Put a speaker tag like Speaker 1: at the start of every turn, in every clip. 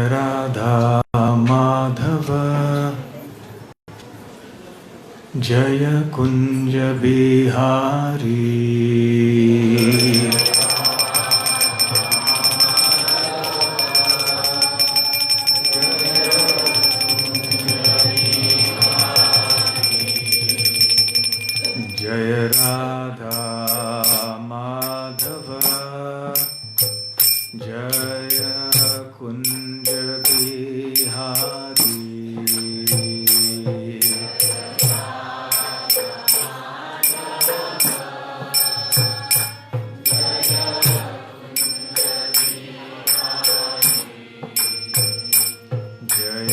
Speaker 1: राधा माधव जय कुंज बिहारी। जय राधा माधव जय कुंज बिहारी। जय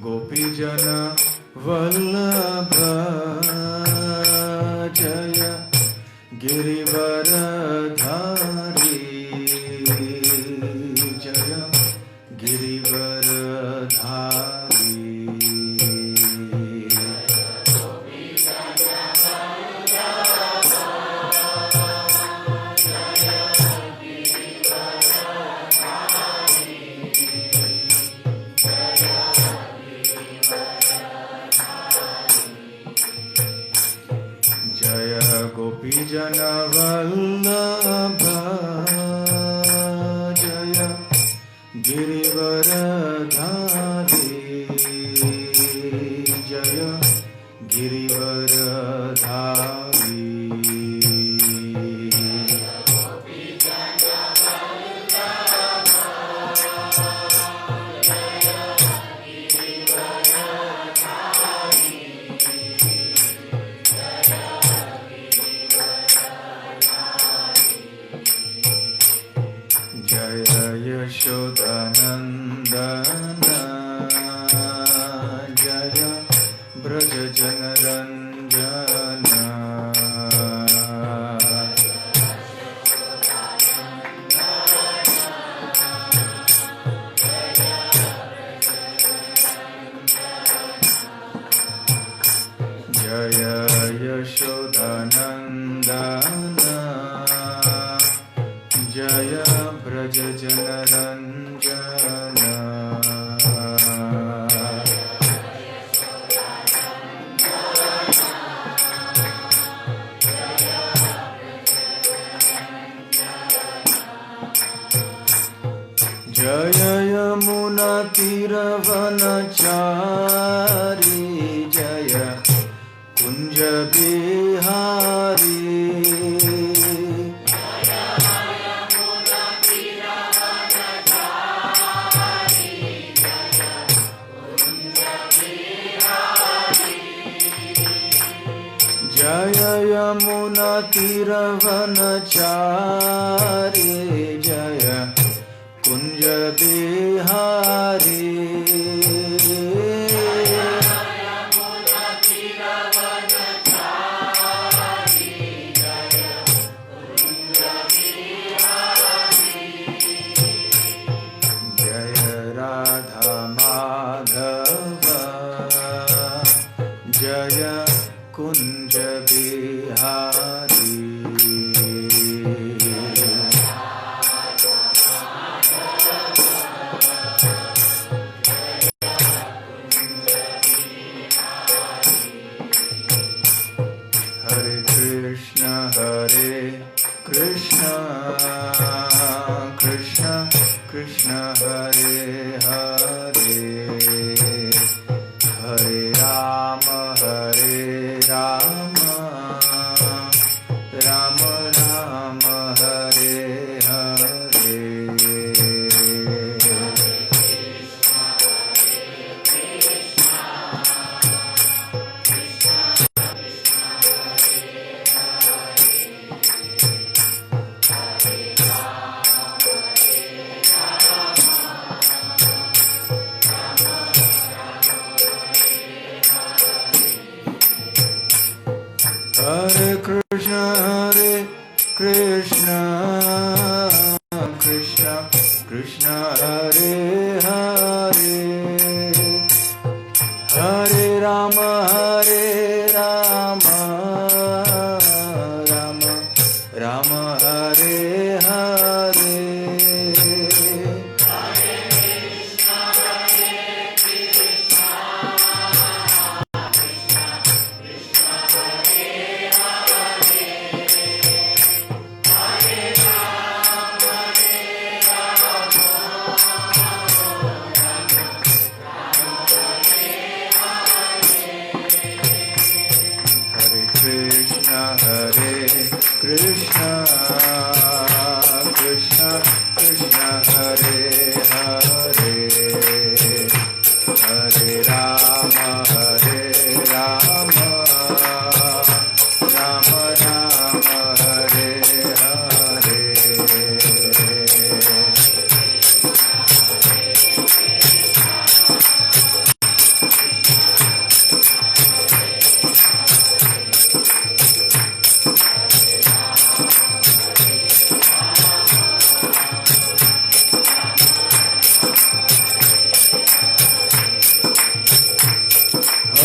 Speaker 1: गोपीजन वल्लभ जय गिरिवरधारी। जय गिरिवरधारी। जय गोपीजन वल्लभ जय गिरिवरधारी। जय गिरिवरधारी। जय यशोदानंदन जय ब्रज जनरंजन। जय यशोदानंदन जय ब्रज जनरंजन। जय यमुना तीरवनचारी जय कुंज बिहारी। जय यमुना तीरवनचारी जय कुंज बिहारी। जय राधा माधव जय Kunj Bihari.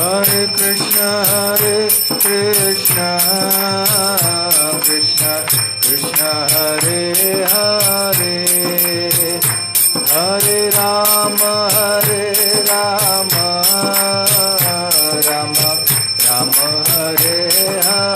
Speaker 1: Hare Krishna, Krishna Krishna, Hare Hare, Hare Rama, Rama Rama, Hare Hare.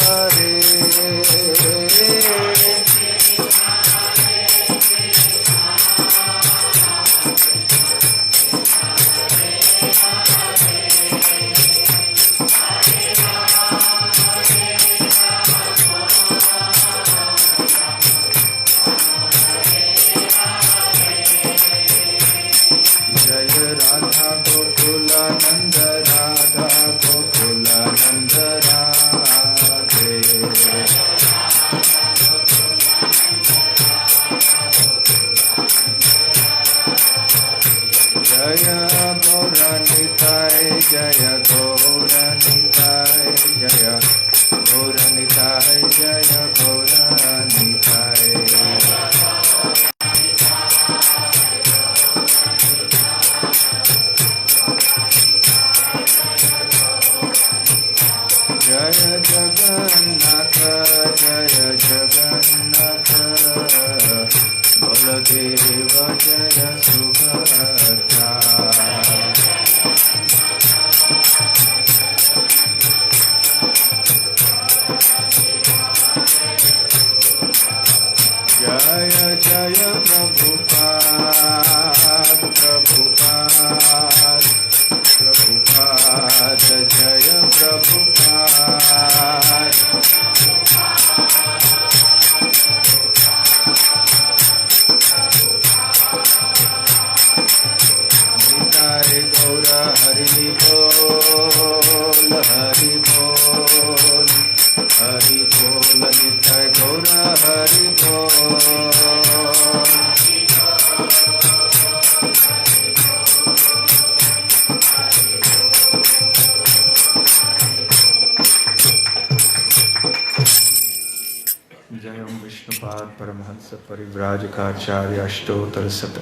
Speaker 2: परिव्राजकाचार्य अष्टोत्तर शत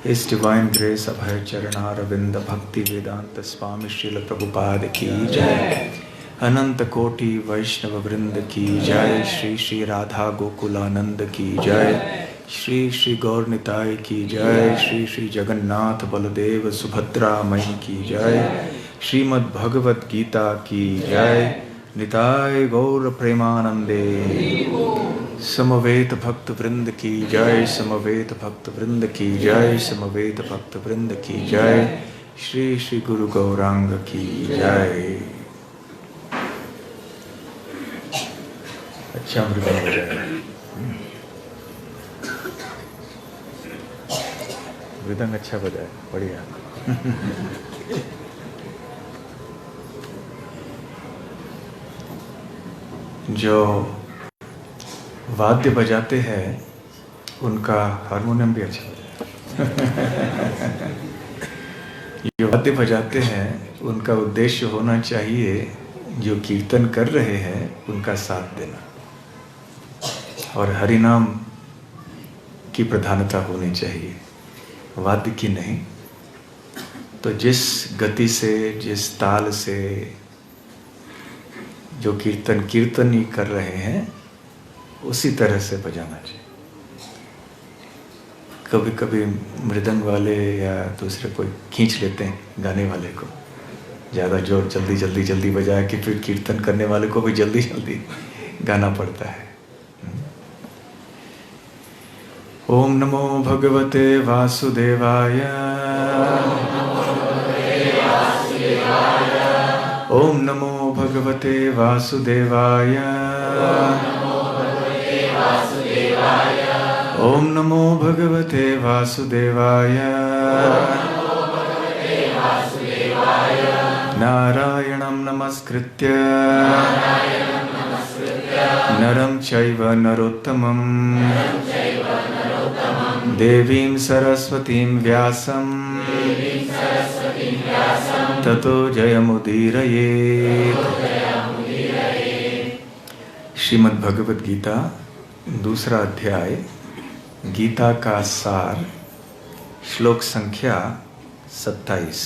Speaker 2: His Divine Grace Abhay Charanaravindha Bhakti Vedanta Swami Srila Prabhupada की जय, अनंत कोटि वैष्णव वृंद की जय, श्री श्री राधा गोकुलानंद की जय, श्री श्री गौर निताय की जय, श्री श्री जगन्नाथ बलदेव सुभद्रा मई की जय, श्रीमद् भगवत गीता की जय, निताय गौर प्रेमानंदे। समवेत भक्त वृंद की जय, समवेत भक्त वृंद की जय, समवेत भक्त वृंद की जय, श्री श्री गुरु गौरांग की जय। अच्छा मृदंग बजाए, मृदंग अच्छा बजाए, बढ़िया। जो वाद्य बजाते हैं उनका हारमोनियम भी अच्छा बजाए। जो वाद्य बजाते हैं उनका उद्देश्य होना चाहिए जो कीर्तन कर रहे हैं उनका साथ देना, और हरिनाम की प्रधानता होनी चाहिए, वाद्य की नहीं। तो जिस गति से, जिस ताल से जो कीर्तन ही कर रहे हैं उसी तरह से बजाना चाहिए। कभी कभी मृदंग वाले या दूसरे कोई खींच लेते हैं गाने वाले को, ज़्यादा जोर जल्दी बजाया कि फिर कीर्तन करने वाले को भी जल्दी गाना पड़ता है। ओम नमो भगवते वासुदेवाय, ओम नमो भगवते वासुदेवाय, ओम नमो भगवते वासुदेवाय, नारायणं नमस्कृत्य नरं चैव नरोत्तमं, देवीं सरस्वतीं व्यासं ततो जयमुदीरयेत्। श्रीमद् भगवद गीता दूसरा अध्याय, गीता का सार, श्लोक संख्या 27।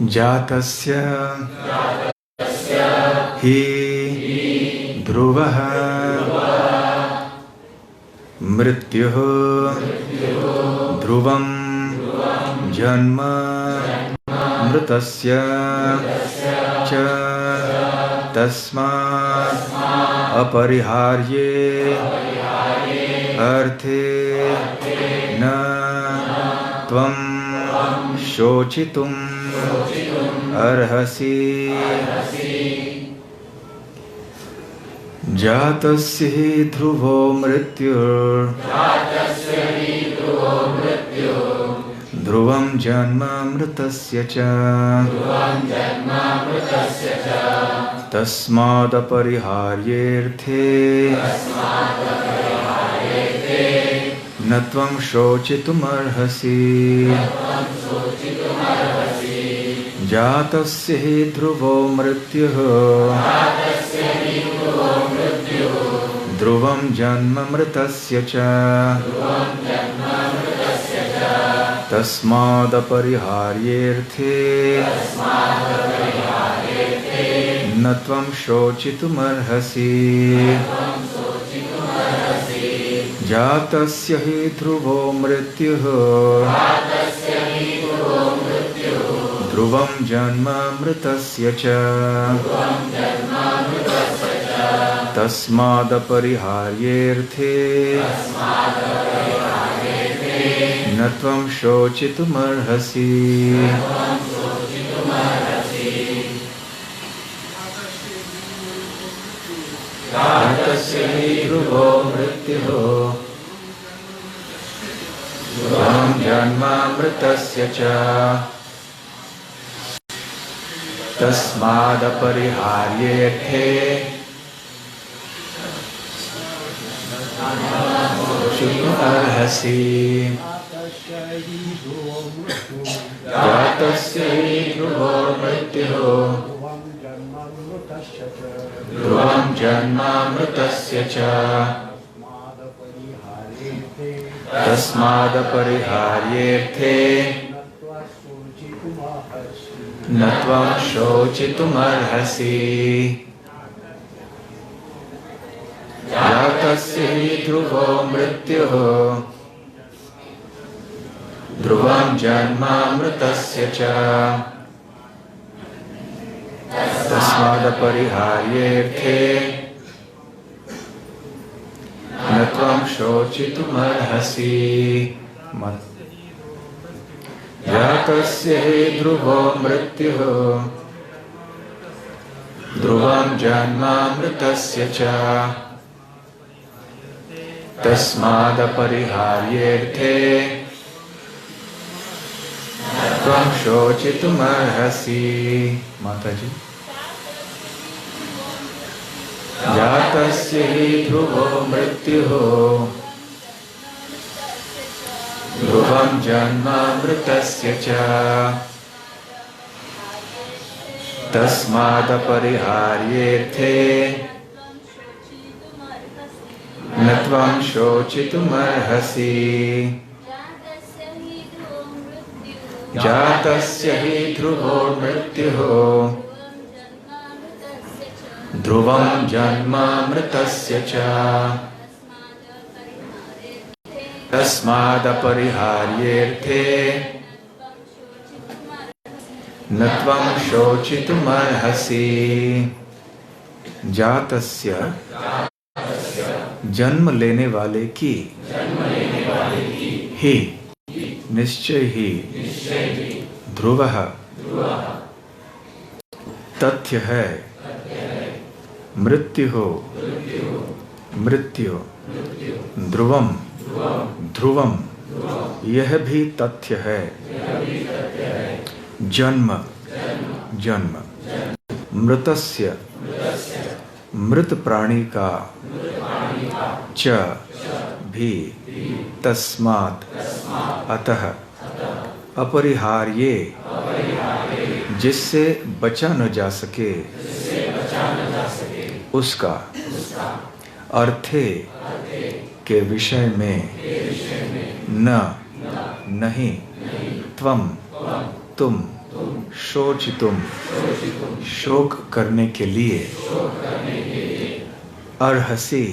Speaker 2: जातस्य हि ध्रुवः मृत्युः ध्रुवं जन्म मृतस्य च तस्मात् अपरिहार्ये अर्थे न त्वं शोचितुम् अर्हसि। जातस्य हि ध्रुवो मृत्युर् ध्रुवं जन्म मृतस्य च तस्मादपरिहार्येऽर्थे न त्वं शोचितुमर्हसि। जातस्य हि ध्रुवो मृत्युः ध्रुवं जन्म मृतस्य च तस्मादपरिहार्येऽर्थे न त्वं शोचितुमर्हसि। जातस्य हि ध्रुवो मृत्युः ध्रुवं जन्म मृतस्य च तस्मादपरिहार्येऽर्थे न त्वं शोचितुमर्हसि। जातस्य हि ध्रुवो मृत्युः ध्रुवं जन्म मृतस्य च तस्मादपरिहार्येऽर्थे अर्हसि। जातस्य हि ध्रुवो मृत्युः ध्रुवं जन्म मृतस्य च तस्मादपरिहार्येऽर्थे न त्वं शोचितुमर्हसि। जातस्य हि ध्रुवो मृत्युः ध्रुवं जन्म मृतस्य च तस्मादपरिहार्येऽर्थे न त्वं शोचितुमर्हसि। जातस्य हि ध्रुवो मृत्युः ध्रुवं जन्म मृतस्य च तस्मादपरिहार्येऽर्थे त्वं शोचितुमर्हसि। माता जी। जातस्य हि ध्रुवो मृत्युः ध्रुवं जन्म मृतस्य च तस्मादपरिहार्येऽर्थे न त्वं शोचितुमर्हसि। जातस्य हि ध्रुवो मृत्युः ध्रुवं जन्म मृतस्य च तस्मादपरिहार्येऽर्थे न त्वं शोचितुमर्हसि। जातस्य जन्म लेने वाले की ही निश्चय ही ध्रुवः तथ्य है मृत्यु मृत्यु ध्रुवम ध्रुवम यह भी तथ्य है। जन्म जन्म मृतस्य मृत प्राणी का च भी तस्मात् अतः अपरिहार्ये जिससे बचा न जा सके उसका अर्थे के विषय में न नहीं त्वम तुम शोचितुम शोक करने के लिए अर्हसि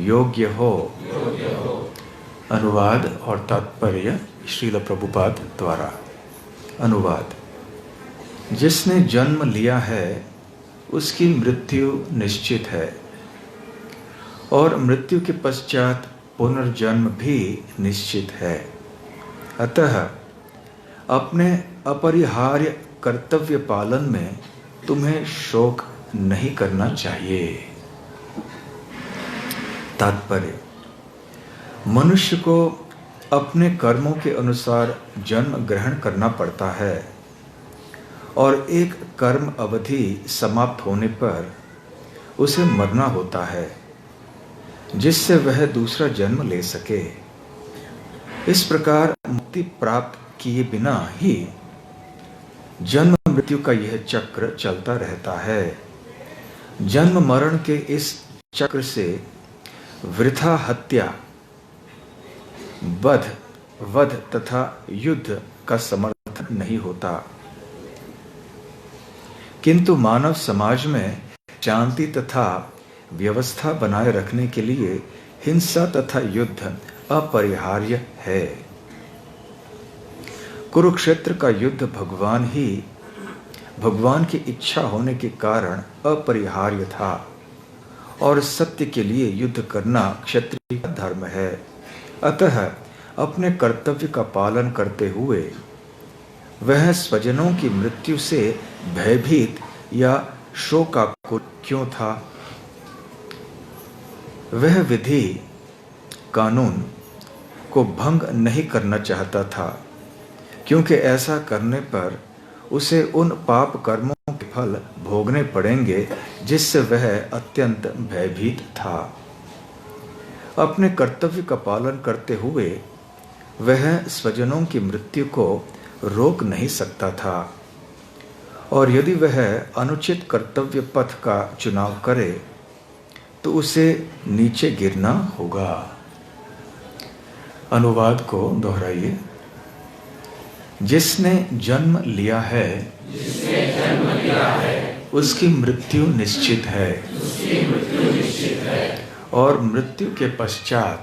Speaker 2: योग्य हो। अनुवाद और तात्पर्य श्रील प्रभुपाद द्वारा। अनुवाद। जिसने जन्म लिया है उसकी मृत्यु निश्चित है और मृत्यु के पश्चात पुनर्जन्म भी निश्चित है। अतः अपने अपरिहार्य कर्तव्य पालन में तुम्हें शोक नहीं करना चाहिए। तात्पर्य। मनुष्य को अपने कर्मों के अनुसार जन्म ग्रहण करना पड़ता है और एक कर्म अवधि समाप्त होने पर उसे मरना होता है जिससे वह दूसरा जन्म ले सके। इस प्रकार मुक्ति प्राप्त किए बिना ही जन्म मृत्यु का यह चक्र चलता रहता है। जन्म मरण के इस चक्र से वृथा हत्या, वध तथा युद्ध का समर्थन नहीं होता, किंतु मानव समाज में शांति तथा व्यवस्था बनाए रखने के लिए हिंसा तथा युद्ध अपरिहार्य है। कुरुक्षेत्र का युद्ध भगवान की इच्छा होने के कारण अपरिहार्य था और सत्य के लिए युद्ध करना क्षत्रिय का धर्म है। अतः अपने कर्तव्य का पालन करते हुए वह स्वजनों की मृत्यु से भयभीत या शोकाकुल क्यों था? वह विधि कानून को भंग नहीं करना चाहता था, क्योंकि ऐसा करने पर उसे उन पाप कर्मों के फल भोगने पड़ेंगे जिससे वह अत्यंत भयभीत था। अपने कर्तव्य का पालन करते हुए वह स्वजनों की मृत्यु को रोक नहीं सकता था और यदि वह अनुचित कर्तव्य पथ का चुनाव करे तो उसे नीचे गिरना होगा। अनुवाद को दोहराइए। जिसने जन्म लिया है उसकी मृत्यु निश्चित है और मृत्यु के पश्चात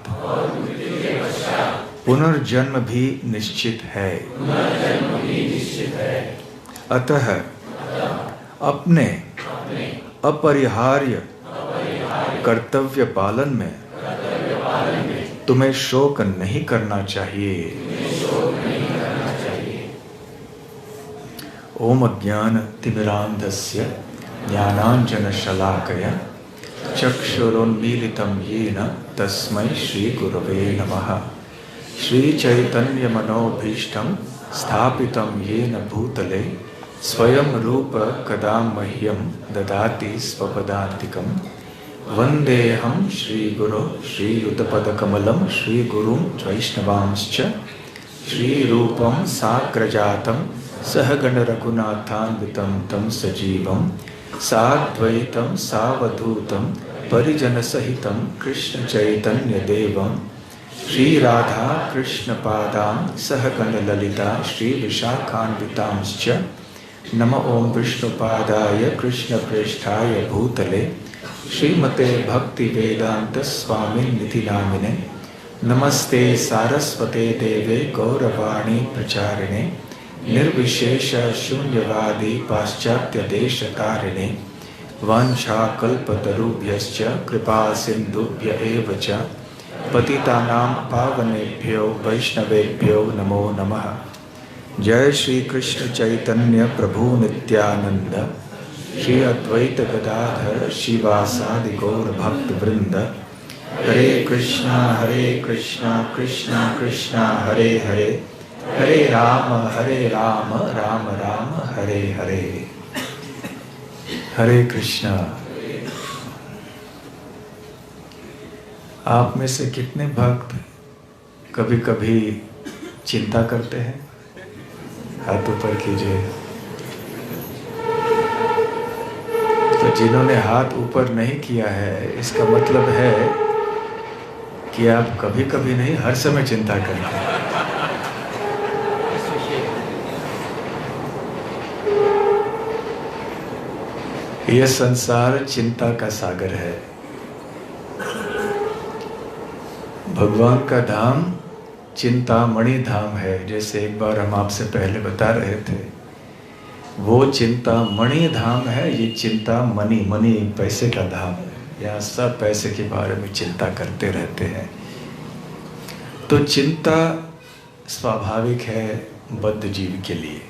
Speaker 2: पुनर्जन्म भी निश्चित है। अतः अपने अपरिहार्य कर्तव्य पालन में तुम्हें शोक नहीं करना चाहिए। ओम अज्ञान तिमिरांधस्य ज्ञानांजनशलाकया चक्षुरुन्मीलितं येन तस्मै श्री गुरवे नमः। श्री चैतन्य मनोभीष्टं स्थापितं येन भूतले स्वयं रूप कदा मह्यं ददाति स्वपदान्तिकं। वन्देऽहं श्रीगुरो श्रीयुतपदकमलं श्रीगुरुं वैष्णवांश्च श्रीरूपं साग्रजातं सहगण रघुनाथान्वितं तं सजीवं साद्वैतं सावधूतं परिजनसहितं कृष्ण चैतन्य देवं श्रीराधा कृष्णपादां सहगण ललिता श्रीविशाखान्वितांश्च। नमो ओं विष्णुपादाय कृष्णप्रेष्ठाय भूतले श्रीमते भक्तिवेदांत स्वामिन्निति नामिने। नमस्ते सारस्वते देवे गौरवाणी प्रचारिणे निर्विशेष शून्यवादी पाश्चात्य देशतारिणे। वाञ्छाकल्पतरुभ्यश्च कृपा सिन्धुभ्य एव च पतितानां पावनेभ्यो वैष्णवेभ्यो नमो नमः। जय श्री कृष्ण चैतन्य प्रभु नित्यानंद श्री अद्वैत गदाधर शिवासादि गौर भक्त वृंद। हरे कृष्णा कृष्णा कृष्णा हरे हरे, हरे राम राम राम हरे हरे। हरे कृष्णा। आप में से कितने भक्त कभी कभी चिंता करते हैं? हाथ ऊपर कीजिए। तो जिन्होंने हाथ ऊपर नहीं किया है इसका मतलब है कि आप कभी कभी नहीं हर समय चिंता करते हैं। यह संसार चिंता का सागर है। भगवान का धाम चिंतामणि धाम है। जैसे एक बार हम आपसे पहले बता रहे थे, वो चिंतामणि धाम है, ये चिंतामणि, मणि पैसे का धाम है। यहाँ सब पैसे के बारे में चिंता करते रहते हैं। तो चिंता स्वाभाविक है बद्ध जीव के लिए।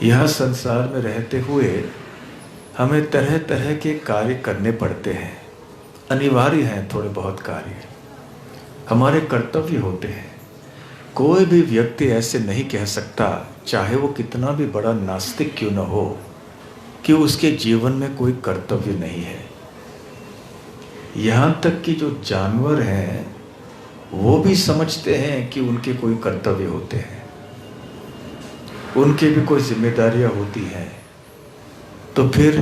Speaker 2: यह संसार में रहते हुए हमें तरह तरह के कार्य करने पड़ते हैं, अनिवार्य हैं। थोड़े बहुत कार्य हमारे कर्तव्य होते हैं। कोई भी व्यक्ति ऐसे नहीं कह सकता, चाहे वो कितना भी बड़ा नास्तिक क्यों न हो, कि उसके जीवन में कोई कर्तव्य नहीं है। यहाँ तक कि जो जानवर हैं वो भी समझते हैं कि उनके कोई कर्तव्य होते हैं, उनके भी कोई जिम्मेदारियां होती हैं। तो फिर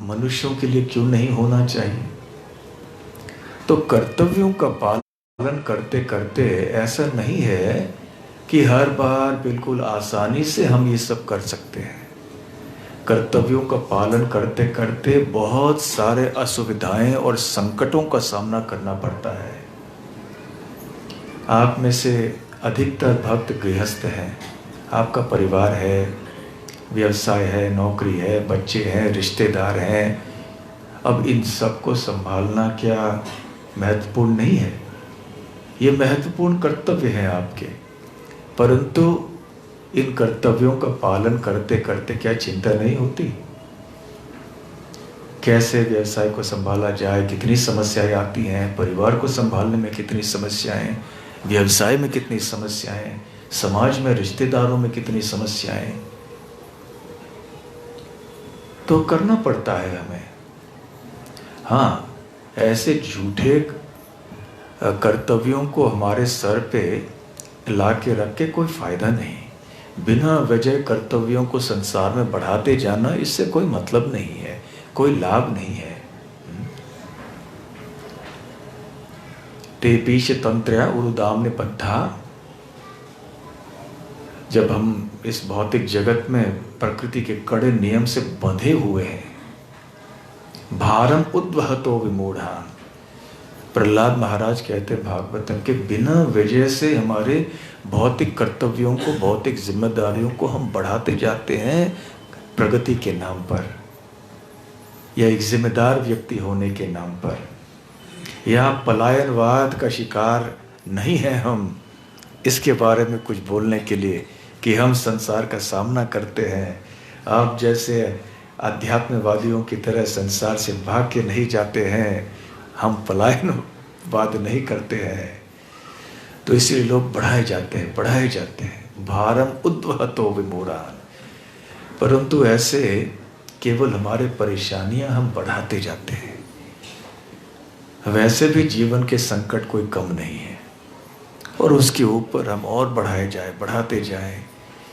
Speaker 2: मनुष्यों के लिए क्यों नहीं होना चाहिए? तो कर्तव्यों का पालन करते करते ऐसा नहीं है कि हर बार बिल्कुल आसानी से हम ये सब कर सकते हैं। कर्तव्यों का पालन करते करते बहुत सारे असुविधाएं और संकटों का सामना करना पड़ता है। आप में से अधिकतर भक्त गृहस्थ हैं, आपका परिवार है, व्यवसाय है, नौकरी है, बच्चे हैं, रिश्तेदार हैं। अब इन सब को संभालना क्या महत्वपूर्ण नहीं है? ये महत्वपूर्ण कर्तव्य हैं आपके, परंतु इन कर्तव्यों का पालन करते करते क्या चिंता नहीं होती? कैसे व्यवसाय को संभाला जाए, कितनी समस्याएं आती हैं, परिवार को संभालने में कितनी समस्याएं, व्यवसाय में कितनी समस्याएं, समाज में रिश्तेदारों में कितनी समस्याएं। तो करना पड़ता है हमें। हाँ, ऐसे झूठे कर्तव्यों को हमारे सर पे ला के रख के कोई फायदा नहीं। बिना वजह कर्तव्यों को संसार में बढ़ाते जाना, इससे कोई मतलब नहीं है, कोई लाभ नहीं है। ते पीश तंत्र उरुदाम ने पद्धा। जब हम इस भौतिक जगत में प्रकृति के कड़े नियम से बंधे हुए हैं, भारम उद्वहतो विमूढ़ान। प्रहलाद महाराज कहते भागवतम के बिना वजह से हमारे भौतिक कर्तव्यों को, भौतिक जिम्मेदारियों को हम बढ़ाते जाते हैं प्रगति के नाम पर, या एक जिम्मेदार व्यक्ति होने के नाम पर। या पलायनवाद का शिकार नहीं है हम, इसके बारे में कुछ बोलने के लिए कि हम संसार का सामना करते हैं। आप जैसे अध्यात्मवादियों की तरह संसार से भाग के नहीं जाते हैं, हम पलायनवाद नहीं करते हैं। तो इसलिए लोग बढ़ाए जाते हैं। भारम उद्वहतो विमूढ़ान। परंतु ऐसे केवल हमारे परेशानियां हम बढ़ाते जाते हैं। वैसे भी जीवन के संकट कोई कम नहीं है, और उसके ऊपर हम और बढ़ाते जाएं।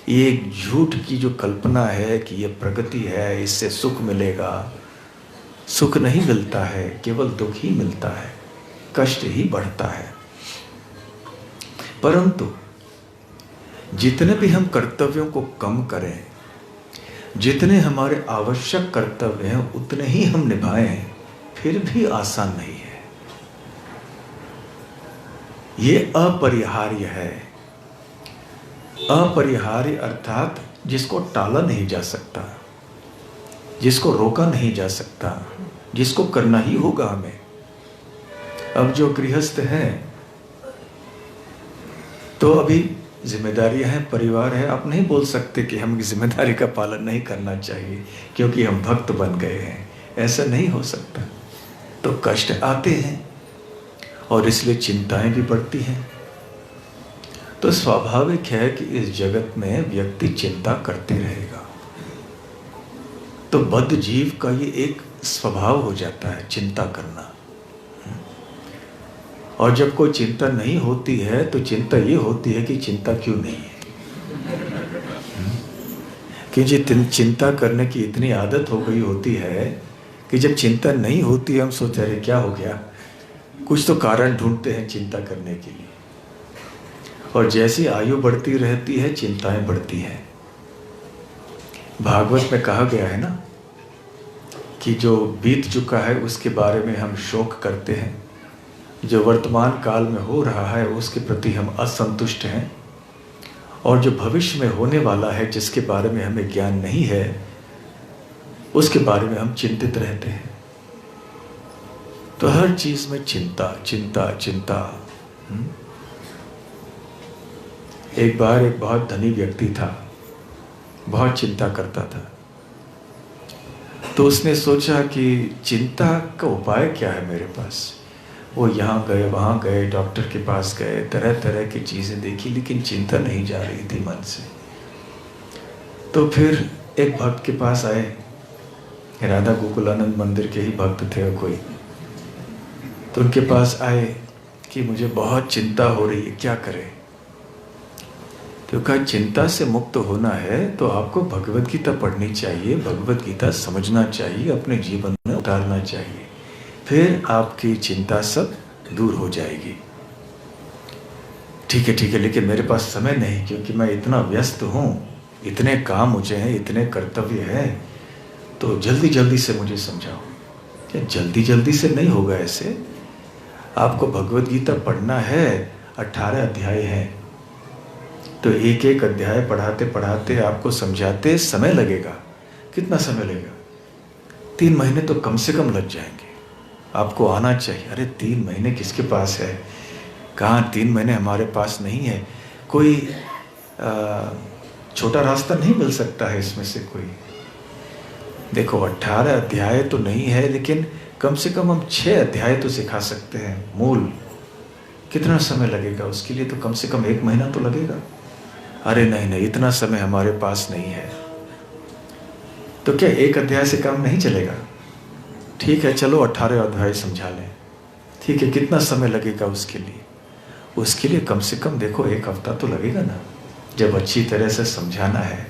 Speaker 2: ये एक झूठ की जो कल्पना है कि ये प्रगति है, इससे सुख मिलेगा, सुख नहीं मिलता है, केवल दुख ही मिलता है, कष्ट ही बढ़ता है। परंतु जितने भी हम कर्तव्यों को कम करें, जितने हमारे आवश्यक कर्तव्य हैं उतने ही हम निभाएं, फिर भी आसान नहीं है। ये अपरिहार्य है। अपरिहार्य अर्थात जिसको टाला नहीं जा सकता, जिसको रोका नहीं जा सकता, जिसको करना ही होगा हमें। अब जो गृहस्थ हैं तो अभी जिम्मेदारियां हैं, परिवार है। आप नहीं बोल सकते कि हम जिम्मेदारी का पालन नहीं करना चाहिए क्योंकि हम भक्त बन गए हैं, ऐसा नहीं हो सकता। तो कष्ट आते हैं और इसलिए चिंताएं भी बढ़ती हैं। तो स्वाभाविक है कि इस जगत में व्यक्ति चिंता करते रहेगा। तो बद्ध जीव का ये एक स्वभाव हो जाता है चिंता करना। और जब कोई चिंता नहीं होती है तो चिंता ये होती है कि चिंता क्यों नहीं है। क्योंकि चिंता करने की इतनी आदत हो गई होती है कि जब चिंता नहीं होती हम सोचते हैं क्या हो गया, कुछ तो कारण ढूंढते हैं चिंता करने के लिए। और जैसी आयु बढ़ती रहती है चिंताएं बढ़ती हैं। भागवत में कहा गया है ना, कि जो बीत चुका है उसके बारे में हम शोक करते हैं, जो वर्तमान काल में हो रहा है उसके प्रति हम असंतुष्ट हैं, और जो भविष्य में होने वाला है जिसके बारे में हमें ज्ञान नहीं है उसके बारे में हम चिंतित रहते हैं। तो हर चीज में चिंता चिंता चिंता। एक बार एक बहुत धनी व्यक्ति था, बहुत चिंता करता था। तो उसने सोचा कि चिंता का उपाय क्या है मेरे पास। वो यहाँ गए वहाँ गए, डॉक्टर के पास गए, तरह तरह की चीज़ें देखी, लेकिन चिंता नहीं जा रही थी मन से। तो फिर एक भक्त के पास आए, राधा गोकुलानंद मंदिर के ही भक्त थे कोई। तो उनके पास आए कि मुझे बहुत चिंता हो रही है, क्या करें। तो कहा चिंता से मुक्त होना है तो आपको भगवत गीता पढ़नी चाहिए, भगवत गीता समझना चाहिए, अपने जीवन में उतारना चाहिए, फिर आपकी चिंता सब दूर हो जाएगी। ठीक है, लेकिन मेरे पास समय नहीं, क्योंकि मैं इतना व्यस्त हूँ, इतने काम मुझे हैं, इतने कर्तव्य हैं, तो जल्दी जल्दी से मुझे समझाओ। क्या जल्दी जल्दी से नहीं होगा ऐसे। आपको भगवत गीता पढ़ना है, 18 अध्याय हैं, तो एक एक अध्याय पढ़ाते पढ़ाते आपको समझाते समय लगेगा। कितना समय लगेगा? 3 महीने तो कम से कम लग जाएंगे। आपको आना चाहिए। अरे 3 महीने किसके पास है? कहाँ 3 महीने हमारे पास नहीं है। कोई छोटा रास्ता नहीं मिल सकता है इसमें से कोई। देखो 18 अध्याय तो नहीं है, लेकिन कम से कम हम 6 अध्याय तो सिखा सकते हैं मूल। कितना समय लगेगा उसके लिए? तो कम से कम 1 महीना तो लगेगा। अरे नहीं, इतना समय हमारे पास नहीं है। तो क्या 1 अध्याय से काम नहीं चलेगा? ठीक है, चलो 18 अध्याय समझा लें। ठीक है, कितना समय लगेगा उसके लिए? उसके लिए कम से कम देखो 1 हफ्ता तो लगेगा ना, जब अच्छी तरह से समझाना है।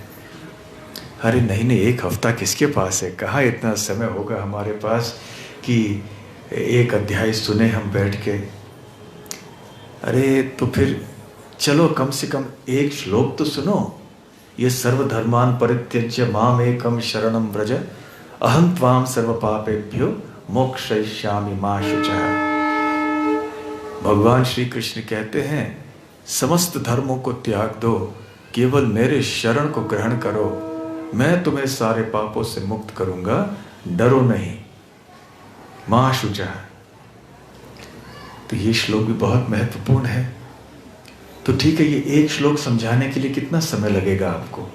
Speaker 2: अरे नहीं, 1 हफ्ता किसके पास है? कहाँ इतना समय होगा हमारे पास कि 1 अध्याय सुने हम बैठ के। अरे तो फिर चलो कम से कम 1 श्लोक तो सुनो। ये सर्वधर्मान परित्यज्य माम एकम शरणम व्रज अहं त्वाम सर्व पापेभ्यो मोक्षयिष्यामि मा शुचः। भगवान श्री कृष्ण कहते हैं समस्त धर्मों को त्याग दो, केवल मेरे शरण को ग्रहण करो, मैं तुम्हें सारे पापों से मुक्त करूंगा, डरो नहीं, मा शुचः। तो ये श्लोक भी बहुत महत्वपूर्ण है। तो ठीक है, ये 1 श्लोक समझाने के लिए कितना समय लगेगा आपको?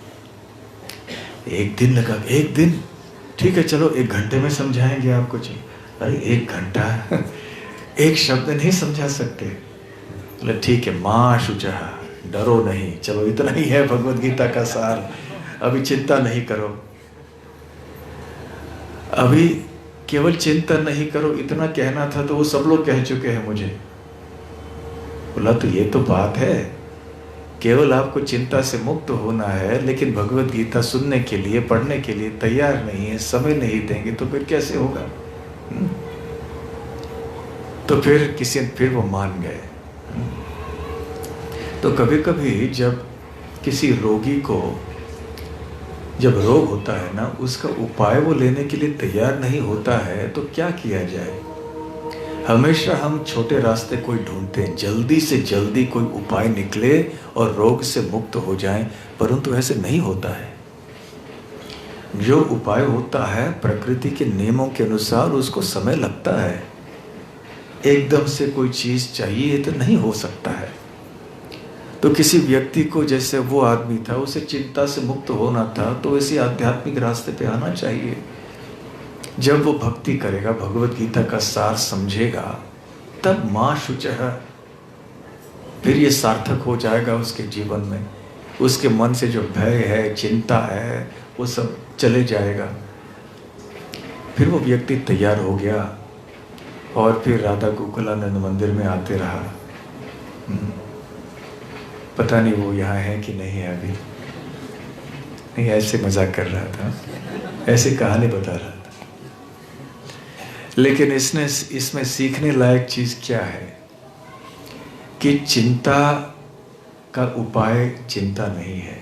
Speaker 2: 1 दिन लगा? 1 दिन? ठीक है, चलो 1 घंटे में समझाएंगे आपको। चलो, अरे 1 घंटा 1 शब्द नहीं समझा सकते। बोले ठीक है, माँ शुचः, डरो नहीं। चलो इतना ही है भगवत गीता का सार, अभी चिंता नहीं करो। अभी केवल चिंता नहीं करो इतना कहना था, तो वो सब लोग कह चुके हैं मुझे। बोला तो ये तो बात है, केवल आपको चिंता से मुक्त होना है, लेकिन भगवत गीता सुनने के लिए, पढ़ने के लिए तैयार नहीं है, समय नहीं देंगे, तो फिर कैसे होगा? तो फिर वो मान गए। तो कभी कभी जब किसी रोगी को जब रोग होता है ना, उसका उपाय वो लेने के लिए तैयार नहीं होता है, तो क्या किया जाए? हमेशा हम छोटे रास्ते कोई ढूंढते हैं, जल्दी से जल्दी कोई उपाय निकले और रोग से मुक्त हो जाए, परंतु ऐसे नहीं होता है। जो उपाय होता है प्रकृति के नियमों के अनुसार, उसको समय लगता है। एकदम से कोई चीज चाहिए तो नहीं हो सकता है। तो किसी व्यक्ति को, जैसे वो आदमी था, उसे चिंता से मुक्त होना था, तो इसी आध्यात्मिक रास्ते पे आना चाहिए। जब वो भक्ति करेगा, भगवत गीता का सार समझेगा, तब माँ शुचः, फिर ये सार्थक हो जाएगा उसके जीवन में। उसके मन से जो भय है, चिंता है, वो सब चले जाएगा। फिर वो व्यक्ति तैयार हो गया और फिर राधा गोकुलानंद मंदिर में आते रहा। पता नहीं वो यहाँ है कि नहीं है अभी। नहीं, ऐसे मजाक कर रहा था, ऐसे कहानी बता रहा था। लेकिन इसमें सीखने लायक चीज क्या है कि चिंता का उपाय चिंता नहीं है,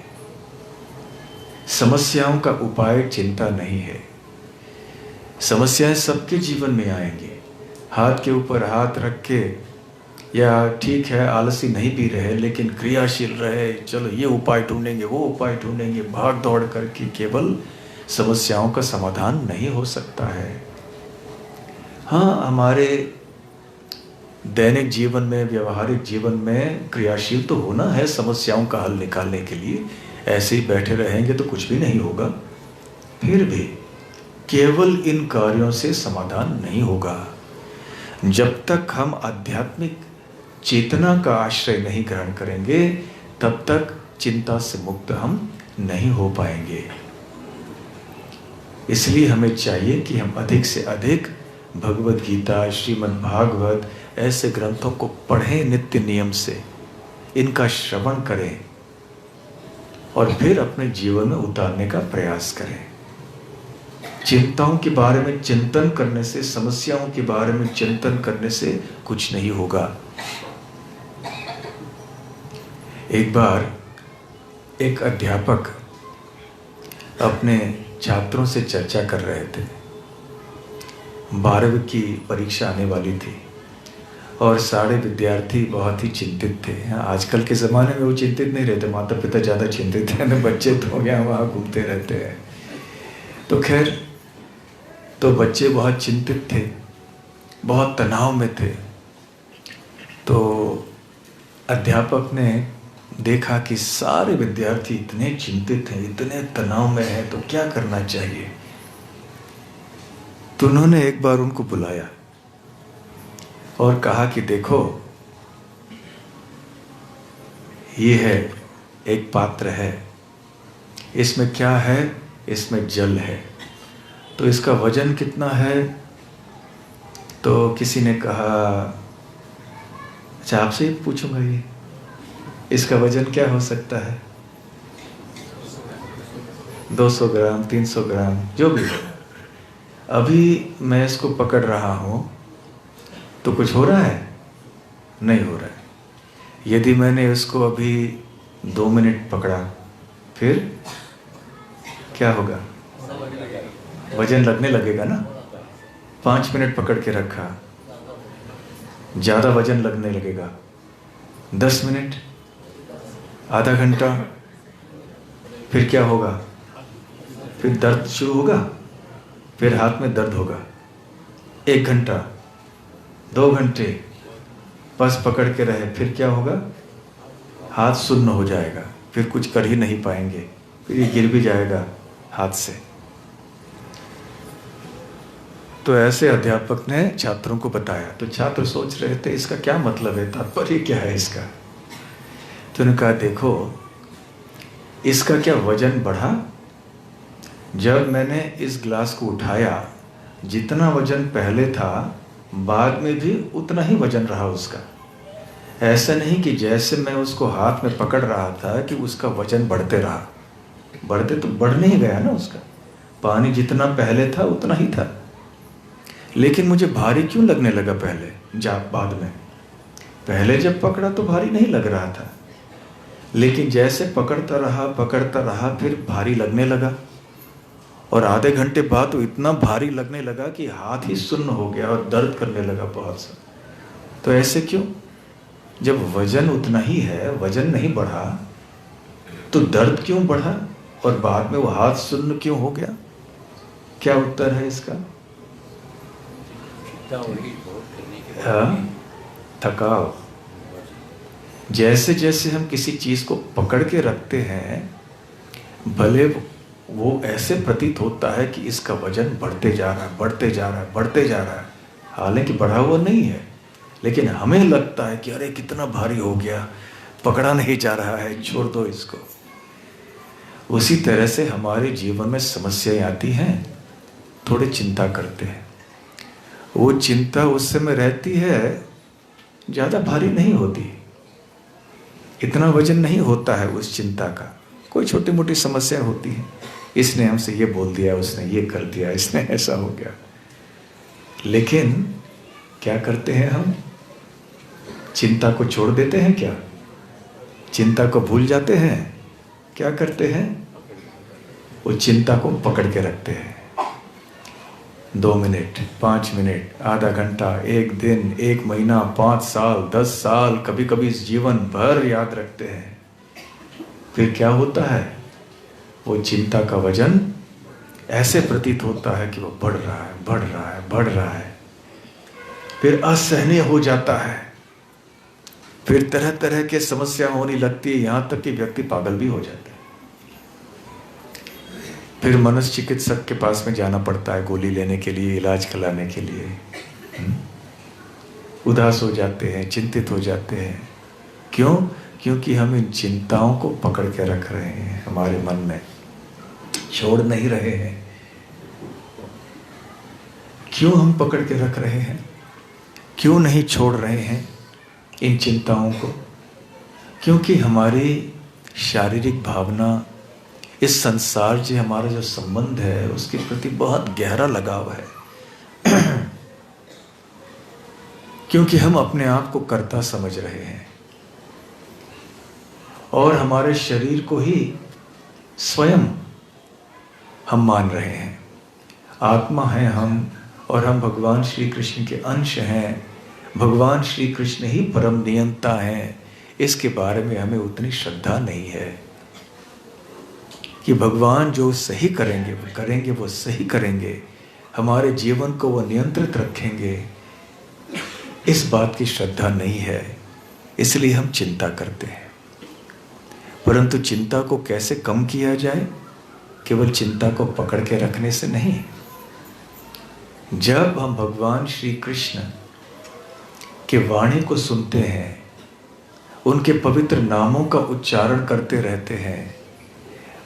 Speaker 2: समस्याओं का उपाय चिंता नहीं है। समस्याएं सबके जीवन में आएंगी। हाथ के ऊपर हाथ रख के, या ठीक है आलसी नहीं भी रहे लेकिन क्रियाशील रहे, चलो ये उपाय ढूंढेंगे वो उपाय ढूंढेंगे, भाग दौड़ करके केवल समस्याओं का समाधान नहीं हो सकता है। हाँ, हमारे दैनिक जीवन में, व्यवहारिक जीवन में क्रियाशील तो होना है समस्याओं का हल निकालने के लिए। ऐसे ही बैठे रहेंगे तो कुछ भी नहीं होगा। फिर भी केवल इन कार्यों से समाधान नहीं होगा। जब तक हम आध्यात्मिक चेतना का आश्रय नहीं ग्रहण करेंगे तब तक चिंता से मुक्त हम नहीं हो पाएंगे। इसलिए हमें चाहिए कि हम अधिक से अधिक भगवद गीता, श्रीमद् भागवत ऐसे ग्रंथों को पढ़ें नित्य नियम से, इनका श्रवण करें और फिर अपने जीवन में उतारने का प्रयास करें। चिंताओं के बारे में चिंतन करने से, समस्याओं के बारे में चिंतन करने से कुछ नहीं होगा। एक बार एक अध्यापक अपने छात्रों से चर्चा कर रहे थे। 12वीं की परीक्षा आने वाली थी और सारे विद्यार्थी बहुत ही चिंतित थे। आजकल के ज़माने में वो चिंतित नहीं रहते, माता पिता ज़्यादा चिंतित हैं, बच्चे तो यहाँ वहाँ घूमते रहते हैं। तो खैर, तो बच्चे बहुत चिंतित थे, बहुत तनाव में थे। तो अध्यापक ने देखा कि सारे विद्यार्थी इतने चिंतित हैं, इतने तनाव में हैं, तो क्या करना चाहिए। तो उन्होंने एक बार उनको बुलाया और कहा कि देखो, ये है एक पात्र है, इसमें क्या है, इसमें जल है, तो इसका वजन कितना है। तो किसी ने कहा, अच्छा आपसे ही पूछूंगा, ये इसका वजन क्या हो सकता है, 200 ग्राम, 300 ग्राम, जो भी हो। अभी मैं इसको पकड़ रहा हूं तो कुछ हो रहा है, नहीं हो रहा है। यदि मैंने इसको अभी 2 मिनट पकड़ा, फिर क्या होगा, वजन लगने लगेगा ना। 5 मिनट पकड़ के रखा, ज़्यादा वजन लगने लगेगा। 10 मिनट, आधा घंटा, फिर क्या होगा, फिर दर्द शुरू होगा, फिर हाथ में दर्द होगा। 1 घंटा, 2 घंटे बस पकड़ के रहे, फिर क्या होगा, हाथ सुन्न हो जाएगा, फिर कुछ कर ही नहीं पाएंगे, फिर ये गिर भी जाएगा हाथ से। तो ऐसे अध्यापक ने छात्रों को बताया। तो छात्र सोच रहे थे इसका क्या मतलब है, तात्पर्य क्या है इसका। तो उन्होंने कहा, देखो इसका क्या वजन बढ़ा, जब मैंने इस ग्लास को उठाया, जितना वजन पहले था बाद में भी उतना ही वजन रहा उसका। ऐसा नहीं कि जैसे मैं उसको हाथ में पकड़ रहा था कि उसका वजन बढ़ते रहा, बढ़ते तो बढ़ नहीं गया ना उसका। पानी जितना पहले था उतना ही था, लेकिन मुझे भारी क्यों लगने लगा पहले, बाद में। पहले जब पकड़ा तो भारी नहीं लग रहा था, लेकिन जैसे पकड़ता रहा फिर भारी लगने लगा, और आधे घंटे बाद तो इतना भारी लगने लगा कि हाथ ही सुन्न हो गया और दर्द करने लगा बहुत सा। तो ऐसे क्यों, जब वजन उतना ही है, वजन नहीं बढ़ा, तो दर्द क्यों बढ़ा और बाद में वो हाथ सुन्न क्यों हो गया। क्या उत्तर है इसका, हाँ, थकाव। जैसे जैसे हम किसी चीज को पकड़ के रखते हैं, भले वो ऐसे प्रतीत होता है कि इसका वजन बढ़ते जा रहा है, हालांकि बढ़ा हुआ नहीं है, लेकिन हमें लगता है कि अरे कितना भारी हो गया, पकड़ा नहीं जा रहा है, छोड़ दो इसको। उसी तरह से हमारे जीवन में समस्याएं आती हैं, थोड़ी चिंता करते हैं, वो चिंता उस समय रहती है, ज़्यादा भारी नहीं होती, इतना वजन नहीं होता है उस चिंता का। कोई छोटी मोटी समस्या होती है, इसने हमसे ये बोल दिया, उसने ये कर दिया, इसने ऐसा हो गया। लेकिन क्या करते हैं हम, चिंता को छोड़ देते हैं क्या, चिंता को भूल जाते हैं, क्या करते हैं, वो चिंता को पकड़ के रखते हैं। 2 मिनट, 5 मिनट, आधा घंटा, 1 दिन, 1 महीना, 5 साल, 10 साल, कभी कभी जीवन भर याद रखते हैं। फिर क्या होता है? वो चिंता का वजन ऐसे प्रतीत होता है कि वो बढ़ रहा है, बढ़ रहा है, बढ़ रहा है। फिर असहनीय हो जाता है। फिर तरह तरह के समस्या होने लगती है, यहां तक कि व्यक्ति पागल भी हो जाता है। फिर मनोचिकित्सक के पास में जाना पड़ता है गोली लेने के लिए, इलाज कराने के लिए। उदास हो जाते हैं, चिंतित हो जाते हैं। क्यों? क्योंकि हम इन चिंताओं को पकड़ के रख रहे हैं हमारे मन में, छोड़ नहीं रहे हैं। क्यों हम पकड़ के रख रहे हैं? क्यों नहीं छोड़ रहे हैं इन चिंताओं को? क्योंकि हमारी शारीरिक भावना, इस संसार से हमारा जो संबंध है उसके प्रति बहुत गहरा लगाव है। क्योंकि हम अपने आप को कर्ता समझ रहे हैं और हमारे शरीर को ही स्वयं हम मान रहे हैं। आत्मा है हम, और हम भगवान श्री कृष्ण के अंश हैं। भगवान श्री कृष्ण ही परम नियंता हैं। इसके बारे में हमें उतनी श्रद्धा नहीं है कि भगवान जो सही करेंगे वो सही करेंगे, हमारे जीवन को वो नियंत्रित रखेंगे। इस बात की श्रद्धा नहीं है, इसलिए हम चिंता करते हैं। परंतु चिंता को कैसे कम किया जाए? केवल चिंता को पकड़ के रखने से नहीं। जब हम भगवान श्री कृष्ण के वाणी को सुनते हैं, उनके पवित्र नामों का उच्चारण करते रहते हैं,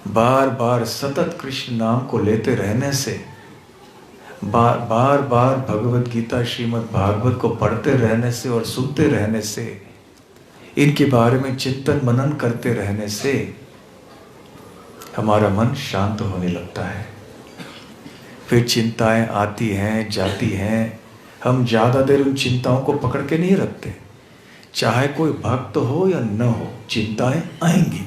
Speaker 2: बार बार सतत कृष्ण नाम को लेते रहने से, बार बार भगवत गीता श्रीमद् भागवत को पढ़ते रहने से और सुनते रहने से, इनके बारे में चिंतन मनन करते रहने से हमारा मन शांत होने लगता है। फिर चिंताएं आती हैं, जाती हैं। हम ज़्यादा देर उन चिंताओं को पकड़ के नहीं रखते। चाहे कोई भक्त हो या न हो, चिंताएं आएंगी।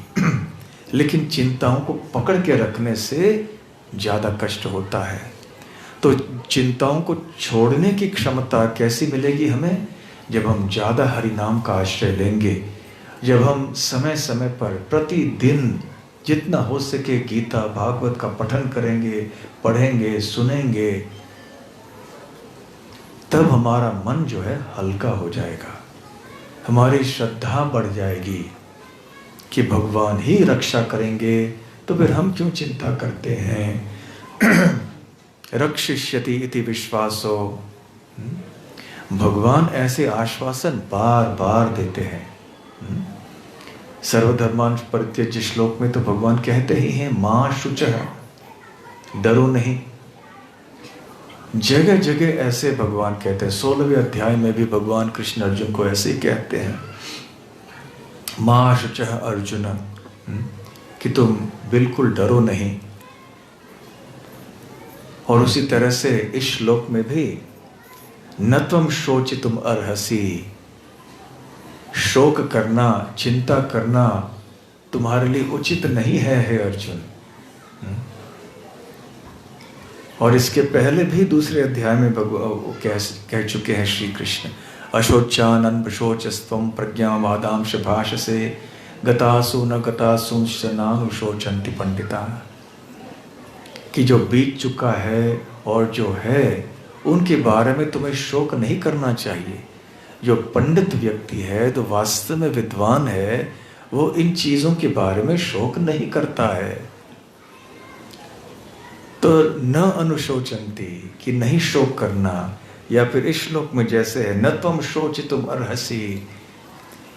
Speaker 2: लेकिन चिंताओं को पकड़ के रखने से ज़्यादा कष्ट होता है। तो चिंताओं को छोड़ने की क्षमता कैसी मिलेगी हमें? जब हम ज़्यादा हरि नाम का आश्रय लेंगे, जब हम समय समय पर प्रतिदिन जितना हो सके गीता भागवत का पठन करेंगे, पढ़ेंगे, सुनेंगे, तब हमारा मन जो है हल्का हो जाएगा। हमारी श्रद्धा बढ़ जाएगी कि भगवान ही रक्षा करेंगे, तो फिर हम क्यों चिंता करते हैं? रक्षिष्यति इति विश्वासो। भगवान ऐसे आश्वासन बार बार देते हैं। सर्वधर्मान् परित्यज्य श्लोक में तो भगवान कहते ही हैं, मां शुचः, डरो नहीं। जगह जगह ऐसे भगवान कहते हैं। 16वें अध्याय में भी भगवान कृष्ण अर्जुन को ऐसे ही कहते हैं, मां शुचः अर्जुन, कि तुम बिल्कुल डरो नहीं। और उसी तरह से इस श्लोक में भी, न त्वं शोचितुम अर्हसि, शोक करना, चिंता करना तुम्हारे लिए उचित नहीं है हे अर्जुन। और इसके पहले भी दूसरे अध्याय में कह चुके हैं श्री कृष्ण, अशोचानन शोचस्त्वं प्रज्ञावादांश भाषसे गतासु न गतासु नानुशोचन्ति पंडिता। कि जो बीत चुका है और जो है उनके बारे में तुम्हें शोक नहीं करना चाहिए। जो पंडित व्यक्ति है, तो वास्तव में विद्वान है, वो इन चीज़ों के बारे में शोक नहीं करता है। तो न अनुशोचन्ति, कि नहीं शोक करना। या फिर इस श्लोक में जैसे है, न त्वं शोचितुम अर्हसि।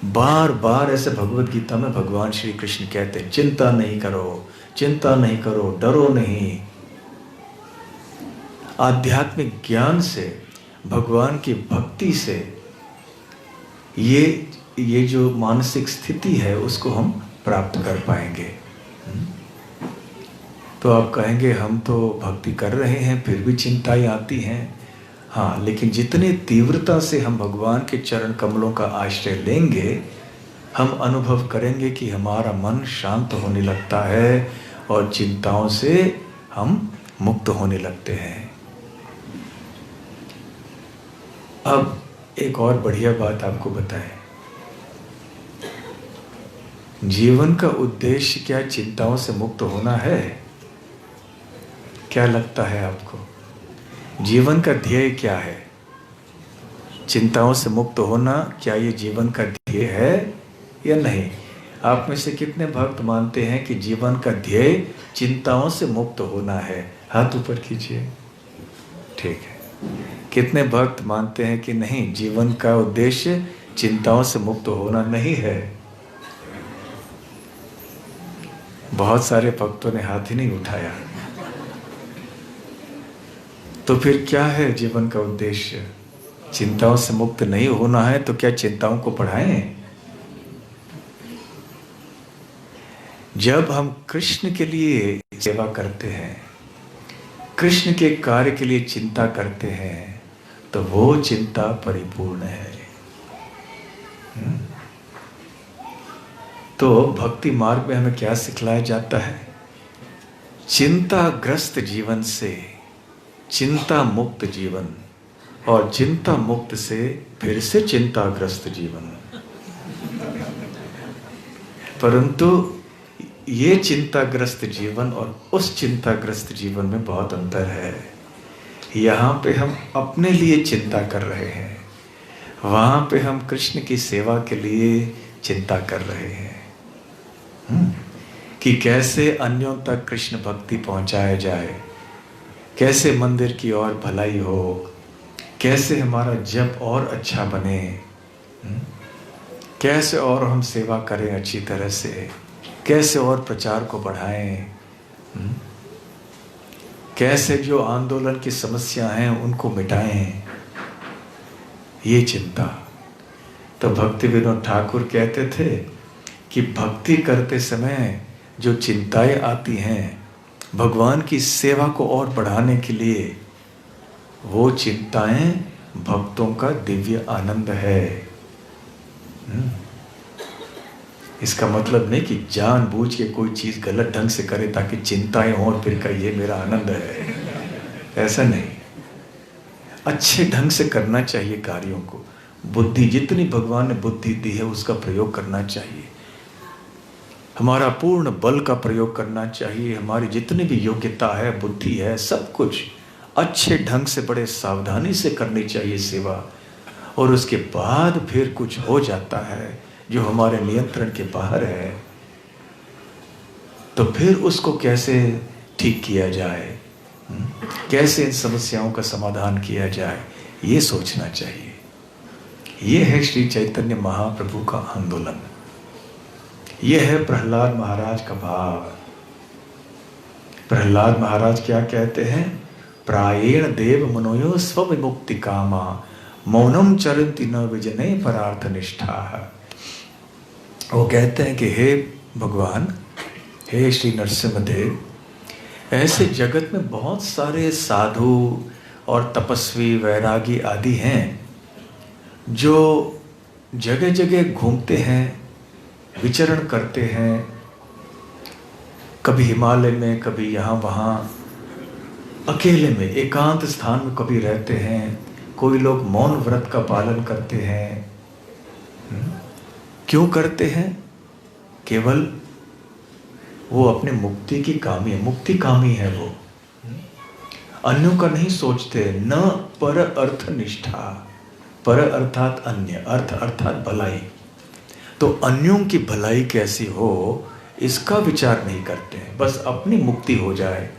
Speaker 2: बार बार ऐसे भगवत गीता में भगवान श्री कृष्ण कहते हैं, चिंता नहीं करो, चिंता नहीं करो, डरो नहीं। आध्यात्मिक ज्ञान से, भगवान की भक्ति से ये जो मानसिक स्थिति है उसको हम प्राप्त कर पाएंगे। तो आप कहेंगे हम तो भक्ति कर रहे हैं फिर भी चिंताएं आती हैं। हाँ, लेकिन जितने तीव्रता से हम भगवान के चरण कमलों का आश्रय लेंगे, हम अनुभव करेंगे कि हमारा मन शांत होने लगता है और चिंताओं से हम मुक्त होने लगते हैं। अब एक और बढ़िया बात आपको बताएं, जीवन का उद्देश्य क्या चिंताओं से मुक्त होना है? क्या लगता है आपको? जीवन का ध्येय क्या है? चिंताओं से मुक्त होना, क्या ये जीवन का ध्येय है या नहीं? आप में से कितने भक्त मानते हैं कि जीवन का ध्येय चिंताओं से मुक्त होना है? हाथ ऊपर कीजिए। ठीक है। कितने भक्त मानते हैं कि नहीं, जीवन का उद्देश्य चिंताओं से मुक्त होना नहीं है? बहुत सारे भक्तों ने हाथ ही नहीं उठाया। तो फिर क्या है जीवन का उद्देश्य? चिंताओं से मुक्त नहीं होना है तो क्या चिंताओं को बढ़ाएं? जब हम कृष्ण के लिए सेवा करते हैं, कृष्ण के कार्य के लिए चिंता करते हैं, तो वो चिंता परिपूर्ण है। तो भक्ति मार्ग में हमें क्या सिखलाया जाता है? चिंताग्रस्त जीवन से चिंता मुक्त जीवन, और चिंता मुक्त से फिर से चिंताग्रस्त जीवन। परंतु ये चिंताग्रस्त जीवन और उस चिंताग्रस्त जीवन में बहुत अंतर है। यहाँ पे हम अपने लिए चिंता कर रहे हैं, वहाँ पे हम कृष्ण की सेवा के लिए चिंता कर रहे हैं कि कैसे अन्यों तक कृष्ण भक्ति पहुँचाया जाए, कैसे मंदिर की और भलाई हो, कैसे हमारा जप और अच्छा बने, कैसे और हम सेवा करें अच्छी तरह से, कैसे और प्रचार को बढ़ाएं, कैसे जो आंदोलन की समस्या हैं उनको मिटाएं, ये चिंता। तो भक्ति विनोद ठाकुर कहते थे कि भक्ति करते समय जो चिंताएं आती हैं भगवान की सेवा को और बढ़ाने के लिए, वो चिंताएं भक्तों का दिव्य आनंद है। इसका मतलब नहीं कि जानबूझ के कोई चीज गलत ढंग से करे ताकि चिंताएं हो और फिर कहे ये मेरा आनंद है, ऐसा नहीं। अच्छे ढंग से करना चाहिए कार्यों को। बुद्धि, जितनी भगवान ने बुद्धि दी है उसका प्रयोग करना चाहिए, हमारा पूर्ण बल का प्रयोग करना चाहिए, हमारी जितनी भी योग्यता है, बुद्धि है, सब कुछ अच्छे ढंग से बड़े सावधानी से करनी चाहिए सेवा। और उसके बाद फिर कुछ हो जाता है जो हमारे नियंत्रण के बाहर है, तो फिर उसको कैसे ठीक किया जाए, कैसे इन समस्याओं का समाधान किया जाए, ये सोचना चाहिए। ये है श्री चैतन्य महाप्रभु का आंदोलन, ये है प्रहलाद महाराज का भाव। प्रहलाद महाराज क्या कहते हैं? प्रायेण देव मनोयो स्वविमुक्ति कामा मौनम चरन्ति न विजने परार्थ निष्ठा। वो कहते हैं कि हे भगवान, हे श्री नरसिम्हदेव, ऐसे जगत में बहुत सारे साधु और तपस्वी, वैरागी आदि हैं जो जगह जगह घूमते हैं, विचरण करते हैं, कभी हिमालय में, कभी यहाँ वहाँ, अकेले में एकांत स्थान में कभी रहते हैं, कोई लोग मौन व्रत का पालन करते हैं। क्यों करते हैं? केवल वो अपने मुक्ति की कामी है, मुक्ति कामी है वो, अन्यों का नहीं सोचते। न पर अर्थ निष्ठा, पर अर्थात अन्य, अर्थ अर्थात भलाई। तो अन्यों की भलाई कैसी हो इसका विचार नहीं करते हैं, बस अपनी मुक्ति हो जाए,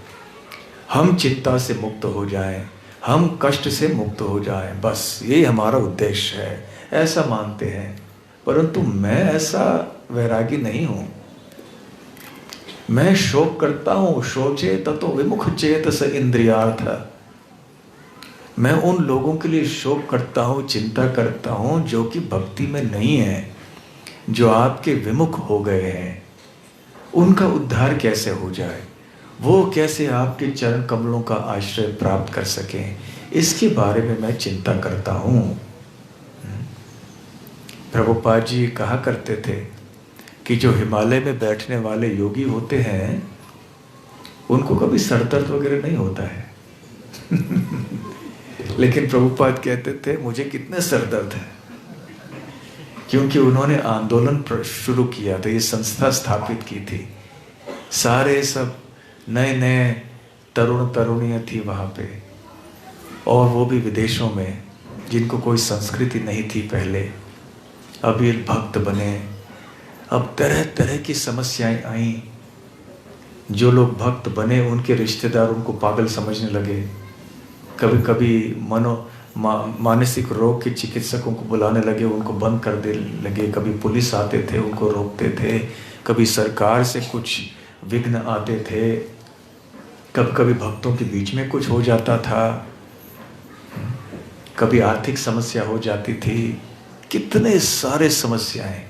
Speaker 2: हम चिंता से मुक्त हो जाएं, हम कष्ट से मुक्त हो जाएं, बस ये हमारा उद्देश्य है, ऐसा मानते हैं। परंतु मैं ऐसा वैरागी नहीं हूँ। मैं शोक करता हूँ, शोचे ततो विमुख चेतस इंद्रियार्थ। मैं उन लोगों के लिए शोक करता हूँ, चिंता करता हूँ जो कि भक्ति में नहीं है, जो आपके विमुख हो गए हैं। उनका उद्धार कैसे हो जाए, वो कैसे आपके चरण कमलों का आश्रय प्राप्त कर सकें, इसके बारे में मैं चिंता करता हूँ। प्रभुपाद जी कहा करते थे कि जो हिमालय में बैठने वाले योगी होते हैं उनको कभी सर दर्द वगैरह नहीं होता है। लेकिन प्रभुपाद कहते थे मुझे कितने सरदर्द है, क्योंकि उन्होंने आंदोलन शुरू किया था, ये संस्था स्थापित की थी, सारे सब नए नए तरुण तरुणियाँ थी वहाँ पे, और वो भी विदेशों में, जिनको कोई संस्कृति नहीं थी पहले, अब ये भक्त बने। अब तरह तरह की समस्याएं आई। जो लोग भक्त बने उनके रिश्तेदार उनको पागल समझने लगे। कभी कभी मानसिक रोग के चिकित्सकों को बुलाने लगे, उनको बंद कर दे लगे। कभी पुलिस आते थे, उनको रोकते थे। कभी सरकार से कुछ विघ्न आते थे। कभी कभी भक्तों के बीच में कुछ हो जाता था। कभी आर्थिक समस्या हो जाती थी। कितने सारे समस्याएं।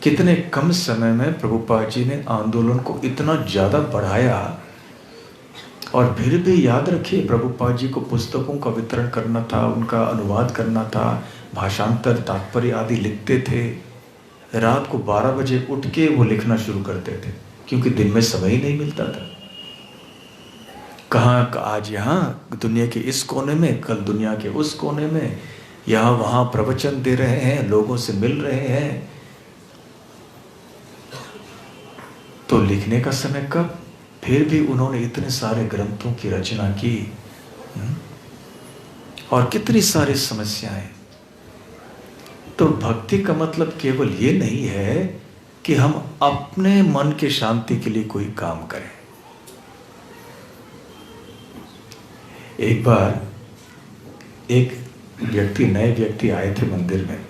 Speaker 2: कितने कम समय में प्रभुपाद जी ने आंदोलन को इतना ज़्यादा बढ़ाया। और फिर भी याद रखिए, प्रभुपाद जी को पुस्तकों का वितरण करना था, उनका अनुवाद करना था, भाषांतर, तात्पर्य आदि लिखते थे। रात को 12 बजे उठ के वो लिखना शुरू करते थे, क्योंकि दिन में समय ही नहीं मिलता था। कहाँ आज यहाँ दुनिया के इस कोने में, कल दुनिया के उस कोने में, यहाँ वहाँ प्रवचन दे रहे हैं, लोगों से मिल रहे हैं, तो लिखने का समय कब। फिर भी उन्होंने इतने सारे ग्रंथों की रचना की। और कितनी सारी समस्याएं। तो भक्ति का मतलब केवल ये नहीं है कि हम अपने मन के शांति के लिए कोई काम करें। एक बार एक व्यक्ति, नए व्यक्ति आए थे मंदिर में।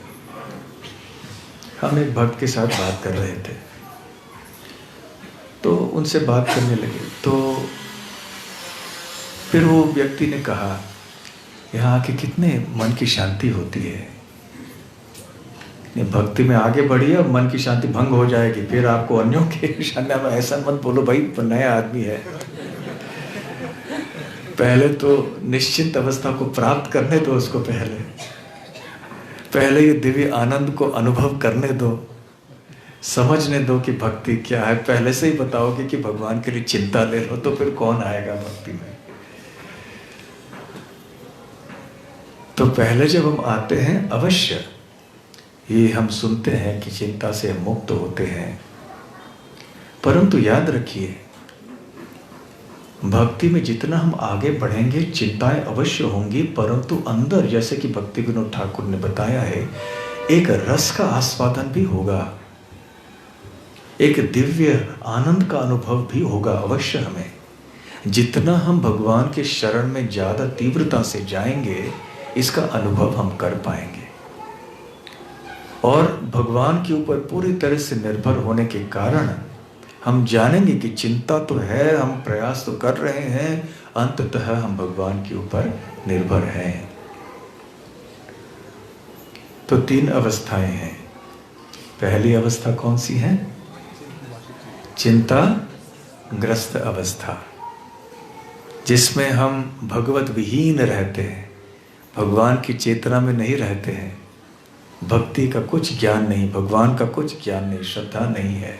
Speaker 2: हम एक भक्त के साथ बात कर रहे थे, तो उनसे बात करने लगे। तो फिर वो व्यक्ति ने कहा, यहाँ आके कितने मन की शांति होती है। भक्ति में आगे बढ़िए, मन की शांति भंग हो जाएगी, फिर आपको अन्यों के शांति में। ऐसा मत बोलो भाई, नया आदमी है, पहले तो निश्चिंत अवस्था को प्राप्त करने दो उसको। पहले ये दिव्य आनंद को अनुभव करने दो, समझने दो कि भक्ति क्या है। पहले से ही बताओगे कि भगवान के लिए चिंता ले लो, तो फिर कौन आएगा भक्ति में। तो पहले जब हम आते हैं, अवश्य ये हम सुनते हैं कि चिंता से हम मुक्त होते हैं, परंतु याद रखिए, भक्ति में जितना हम आगे बढ़ेंगे चिंताएं अवश्य होंगी, परंतु अंदर, जैसे कि भक्ति विनोद ठाकुर ने बताया है, एक रस का आस्वादन भी होगा, एक दिव्य आनंद का अनुभव भी होगा अवश्य हमें। जितना हम भगवान के शरण में ज्यादा तीव्रता से जाएंगे, इसका अनुभव हम कर पाएंगे। और भगवान के ऊपर पूरी तरह से निर्भर होने के कारण हम जानेंगे कि चिंता तो है, हम प्रयास तो कर रहे हैं, अंततः हम भगवान के ऊपर निर्भर हैं। तो 3 अवस्थाएं हैं। पहली अवस्था कौन सी है? चिंता ग्रस्त अवस्था, जिसमें हम भगवत विहीन रहते हैं, भगवान की चेतना में नहीं रहते हैं, भक्ति का कुछ ज्ञान नहीं, भगवान का कुछ ज्ञान नहीं, श्रद्धा नहीं है,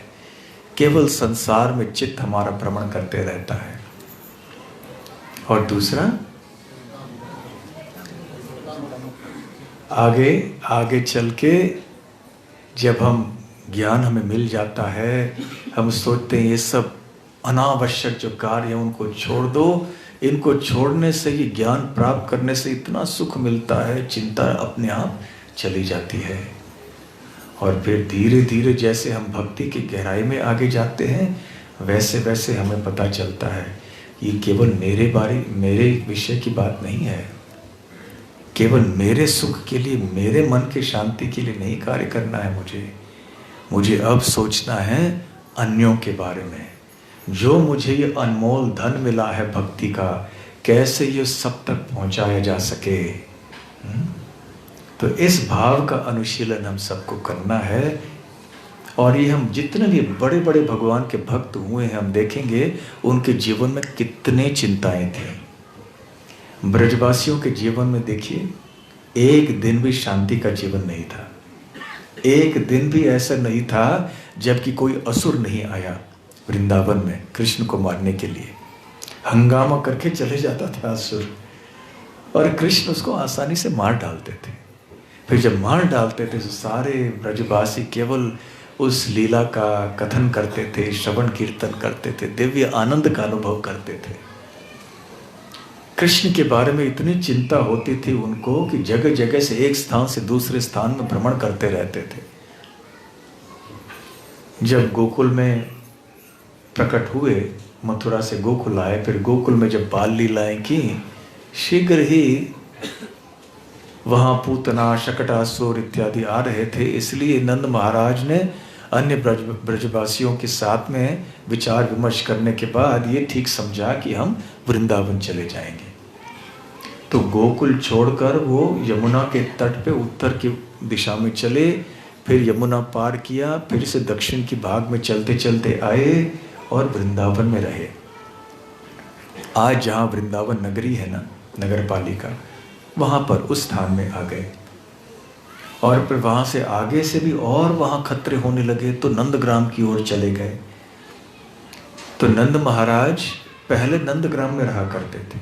Speaker 2: केवल संसार में चित्त हमारा भ्रमण करते रहता है। और दूसरा, आगे आगे चल के जब हम ज्ञान हमें मिल जाता है, हम सोचते हैं ये सब अनावश्यक जो कार्य है उनको छोड़ दो, इनको छोड़ने से ही, ज्ञान प्राप्त करने से इतना सुख मिलता है, चिंता अपने आप चली जाती है। और फिर धीरे धीरे जैसे हम भक्ति की गहराई में आगे जाते हैं, वैसे वैसे हमें पता चलता है ये केवल मेरे विषय की बात नहीं है, केवल मेरे सुख के लिए, मेरे मन की शांति के लिए नहीं कार्य करना है। मुझे अब सोचना है अन्यों के बारे में। जो मुझे ये अनमोल धन मिला है भक्ति का, कैसे ये सब तक पहुंचाया जा सके। तो इस भाव का अनुशीलन हम सबको करना है। और ये हम जितने भी बड़े बड़े भगवान के भक्त हुए हैं, हम देखेंगे उनके जीवन में कितने चिंताएं थी। ब्रजवासियों के जीवन में देखिए, एक दिन भी शांति का जीवन नहीं था। एक दिन भी ऐसा नहीं था जबकि कोई असुर नहीं आया वृंदावन में कृष्ण को मारने के लिए। हंगामा करके चले जाता था असुर, और कृष्ण उसको आसानी से मार डालते थे। फिर जब मार डालते थे तो सारे ब्रजवासी केवल उस लीला का कथन करते थे, श्रवण कीर्तन करते थे, दिव्य आनंद का अनुभव करते थे। कृष्ण के बारे में इतनी चिंता होती थी उनको कि जगह जगह से एक स्थान से दूसरे स्थान में भ्रमण करते रहते थे। जब गोकुल में प्रकट हुए, मथुरा से गोकुल आए, फिर गोकुल में जब बाल लीलाएं की, शीघ्र ही वहां पूतना, शकटासुर इत्यादि आ रहे थे। इसलिए नंद महाराज ने अन्य ब्रजवासियों के साथ में विचार विमर्श करने के बाद ये ठीक समझा कि हम वृंदावन चले जाएंगे। तो गोकुल छोड़कर वो यमुना के तट पे उत्तर की दिशा में चले, फिर यमुना पार किया, फिर से दक्षिण की भाग में चलते चलते आए और वृंदावन में रहे। आज जहाँ वृंदावन नगरी है ना, नगर पालिका, वहाँ पर उस स्थान में आ गए। और फिर वहाँ से आगे से भी और वहाँ खतरे होने लगे तो नंदग्राम की ओर चले गए। तो नंद महाराज पहले नंदग्राम में रहा करते थे।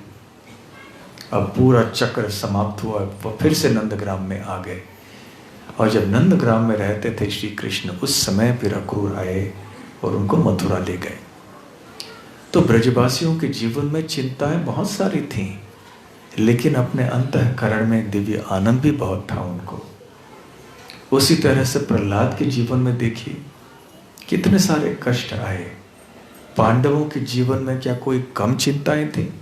Speaker 2: अब पूरा चक्र समाप्त हुआ, वो फिर से नंदग्राम में आ गए। और जब नंदग्राम में रहते थे श्री कृष्ण, उस समय फिर अक्रूर आए और उनको मथुरा ले गए। तो ब्रजवासियों के जीवन में चिंताएं बहुत सारी थीं, लेकिन अपने अंतःकरण में दिव्य आनंद भी बहुत था उनको। उसी तरह से प्रहलाद के जीवन में देखिए कितने सारे कष्ट आए। पांडवों के जीवन में क्या कोई कम चिंताएं थी?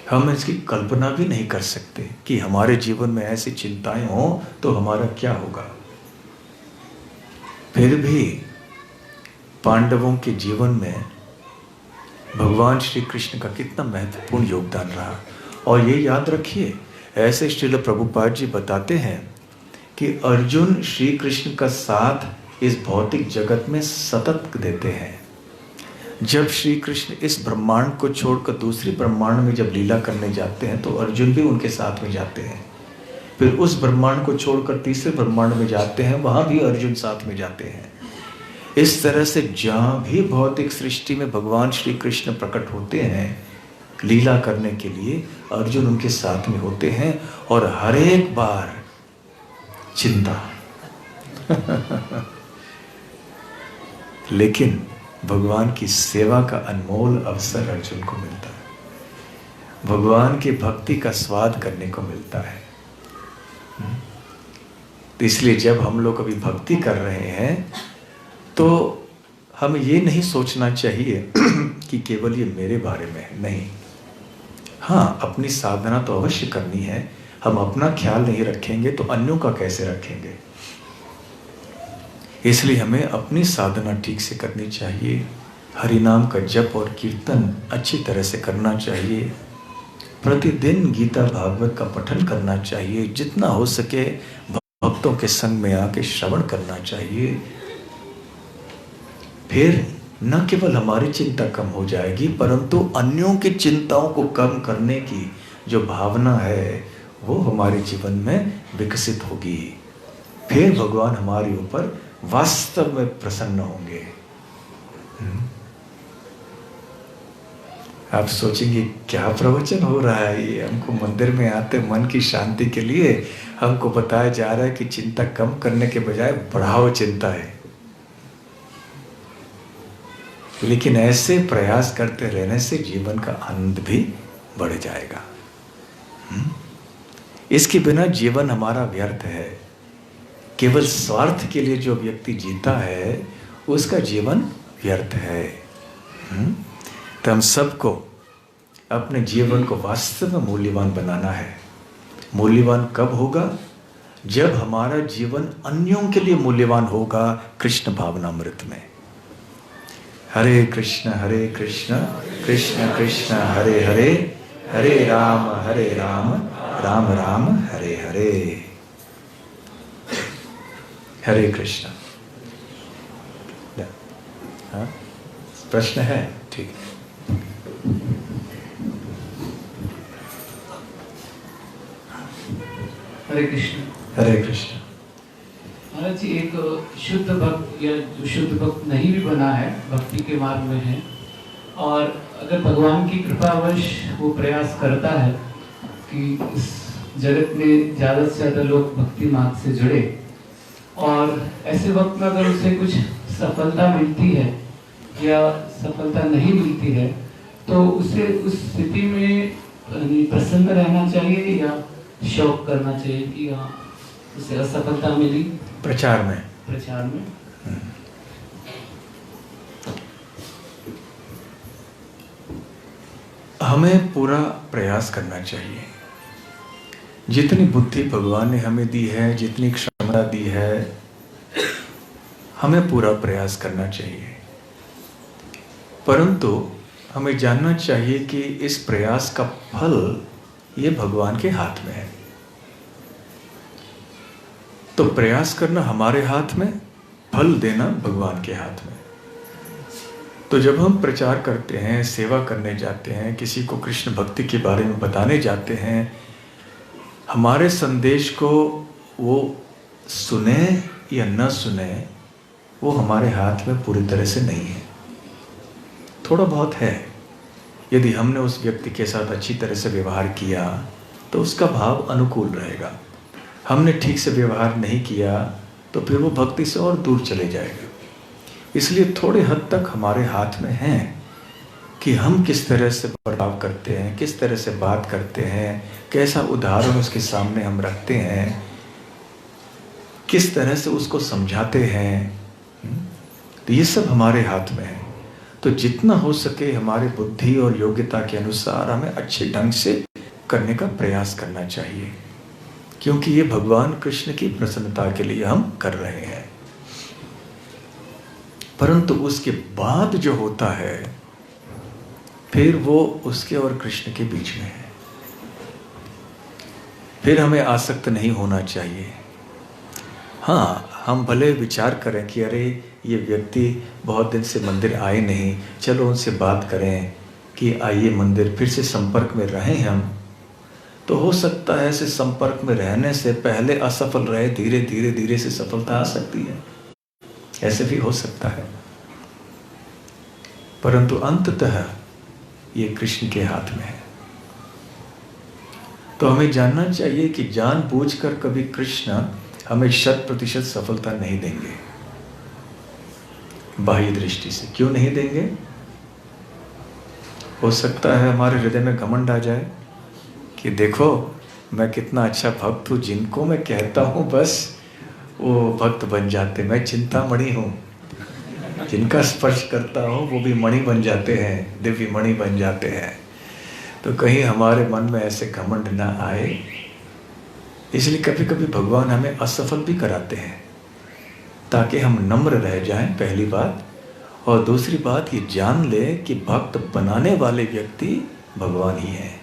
Speaker 2: हम इसकी कल्पना भी नहीं कर सकते कि हमारे जीवन में ऐसी चिंताएं हों तो हमारा क्या होगा। फिर भी पांडवों के जीवन में भगवान श्री कृष्ण का कितना महत्वपूर्ण योगदान रहा। और ये याद रखिए, ऐसे श्रील प्रभुपाद जी बताते हैं कि अर्जुन श्री कृष्ण का साथ इस भौतिक जगत में सतत देते हैं। जब श्री कृष्ण इस ब्रह्मांड को छोड़कर दूसरी ब्रह्मांड में जब लीला करने जाते हैं तो अर्जुन भी उनके साथ में जाते हैं। फिर उस ब्रह्मांड को छोड़कर तीसरे ब्रह्मांड में जाते हैं, वहां भी अर्जुन साथ में जाते हैं। इस तरह से जहां भी भौतिक सृष्टि में भगवान श्री कृष्ण प्रकट होते हैं लीला करने के लिए, अर्जुन उनके साथ में होते हैं। और हर एक बार चिंता लेकिन भगवान की सेवा का अनमोल अवसर अर्जुन को मिलता है, भगवान की भक्ति का स्वाद करने को मिलता है। तो इसलिए जब हम लोग अभी भक्ति कर रहे हैं तो हमें ये नहीं सोचना चाहिए कि केवल ये मेरे बारे में है। नहीं, हाँ, अपनी साधना तो अवश्य करनी है। हम अपना ख्याल नहीं रखेंगे तो अन्यों का कैसे रखेंगे। इसलिए हमें अपनी साधना ठीक से करनी चाहिए। हरि नाम का जप और कीर्तन अच्छी तरह से करना चाहिए। प्रतिदिन गीता भागवत का पठन करना चाहिए। जितना हो सके भक्तों के संग में आके श्रवण करना चाहिए। फिर न केवल हमारी चिंता कम हो जाएगी, परंतु अन्यों की चिंताओं को कम करने की जो भावना है वो हमारे जीवन में विकसित होगी। फिर भगवान हमारे ऊपर वास्तव में प्रसन्न होंगे। आप सोचेंगे क्या प्रवचन हो रहा है ये। हमको मंदिर में आते मन की शांति के लिए हमको बताया जा रहा है कि चिंता कम करने के बजाय बढ़ाओ चिंता है। लेकिन ऐसे प्रयास करते रहने से जीवन का आनंद भी बढ़ जाएगा। इसके बिना जीवन हमारा व्यर्थ है। केवल स्वार्थ के लिए जो व्यक्ति जीता है उसका जीवन व्यर्थ है। तो हम सबको अपने जीवन को वास्तव में मूल्यवान बनाना है। मूल्यवान कब होगा? जब हमारा जीवन अन्यों के लिए मूल्यवान होगा, कृष्ण भावनामृत में। हरे कृष्ण कृष्ण कृष्ण हरे हरे, हरे राम राम राम हरे हरे। हरे कृष्ण। हाँ, प्रश्न है? ठीक है।
Speaker 3: हरे कृष्ण।
Speaker 2: हरे कृष्ण।
Speaker 3: महाराज जी, एक शुद्ध भक्त या जो शुद्ध भक्त नहीं भी बना है, भक्ति के मार्ग में है, और अगर भगवान की कृपावश वो प्रयास करता है कि इस जगत में ज़्यादा से ज़्यादा लोग भक्ति मार्ग से जुड़े, और ऐसे वक्त में अगर उसे कुछ सफलता मिलती है या सफलता नहीं मिलती है तो उसे उस स्थिति में प्रसन्न रहना चाहिए या शोक करना चाहिए कि हाँ उसे असफलता मिली
Speaker 2: प्रचार में। हमें पूरा प्रयास करना चाहिए। जितनी बुद्धि भगवान ने हमें दी है, जितनी क्षमता दी है, हमें पूरा प्रयास करना चाहिए। परंतु हमें जानना चाहिए कि इस प्रयास का फल ये भगवान के हाथ में है। तो प्रयास करना हमारे हाथ में, फल देना भगवान के हाथ में। तो जब हम प्रचार करते हैं, सेवा करने जाते हैं, किसी को कृष्ण भक्ति के बारे में बताने जाते हैं, हमारे संदेश को वो सुने या न सुने, वो हमारे हाथ में पूरी तरह से नहीं है। थोड़ा बहुत है। यदि हमने उस व्यक्ति के साथ अच्छी तरह से व्यवहार किया तो उसका भाव अनुकूल रहेगा। हमने ठीक से व्यवहार नहीं किया तो फिर वो भक्ति से और दूर चले जाएगा। इसलिए थोड़े हद तक हमारे हाथ में है कि हम किस तरह से बर्ताव करते हैं, किस तरह से बात करते हैं, कैसा उदाहरण उसके सामने हम रखते हैं, किस तरह से उसको समझाते हैं। तो ये सब हमारे हाथ में है। तो जितना हो सके हमारे बुद्धि और योग्यता के अनुसार हमें अच्छे ढंग से करने का प्रयास करना चाहिए, क्योंकि ये भगवान कृष्ण की प्रसन्नता के लिए हम कर रहे हैं। परंतु उसके बाद जो होता है फिर वो उसके और कृष्ण के बीच में है। फिर हमें आसक्त नहीं होना चाहिए। हाँ, हम भले विचार करें कि अरे ये व्यक्ति बहुत दिन से मंदिर आए नहीं, चलो उनसे बात करें कि आइए मंदिर, फिर से संपर्क में रहें हम। तो हो सकता है ऐसे संपर्क में रहने से पहले असफल रहे, धीरे धीरे धीरे से सफलता आ सकती है। ऐसे भी हो सकता है। परंतु अंततः ये कृष्ण के हाथ में है। तो हमें जानना चाहिए कि जानबूझकर कभी कृष्ण हमें 100% सफलता नहीं देंगे। बाह्य दृष्टि से क्यों नहीं देंगे? हो सकता है हमारे हृदय में घमंड आ जाए कि देखो मैं कितना अच्छा भक्त हूँ, जिनको मैं कहता हूँ बस वो भक्त बन जाते, मैं चिंतामणि हूँ, जिनका स्पर्श करता हूँ वो भी मणि बन जाते हैं, दिव्य मणि बन जाते हैं। तो कहीं हमारे मन में ऐसे घमंड ना आए, इसलिए कभी कभी भगवान हमें असफल भी कराते हैं ताकि हम नम्र रह जाएं, पहली बात। और दूसरी बात ये जान ले कि भक्त बनाने वाले व्यक्ति भगवान ही हैं।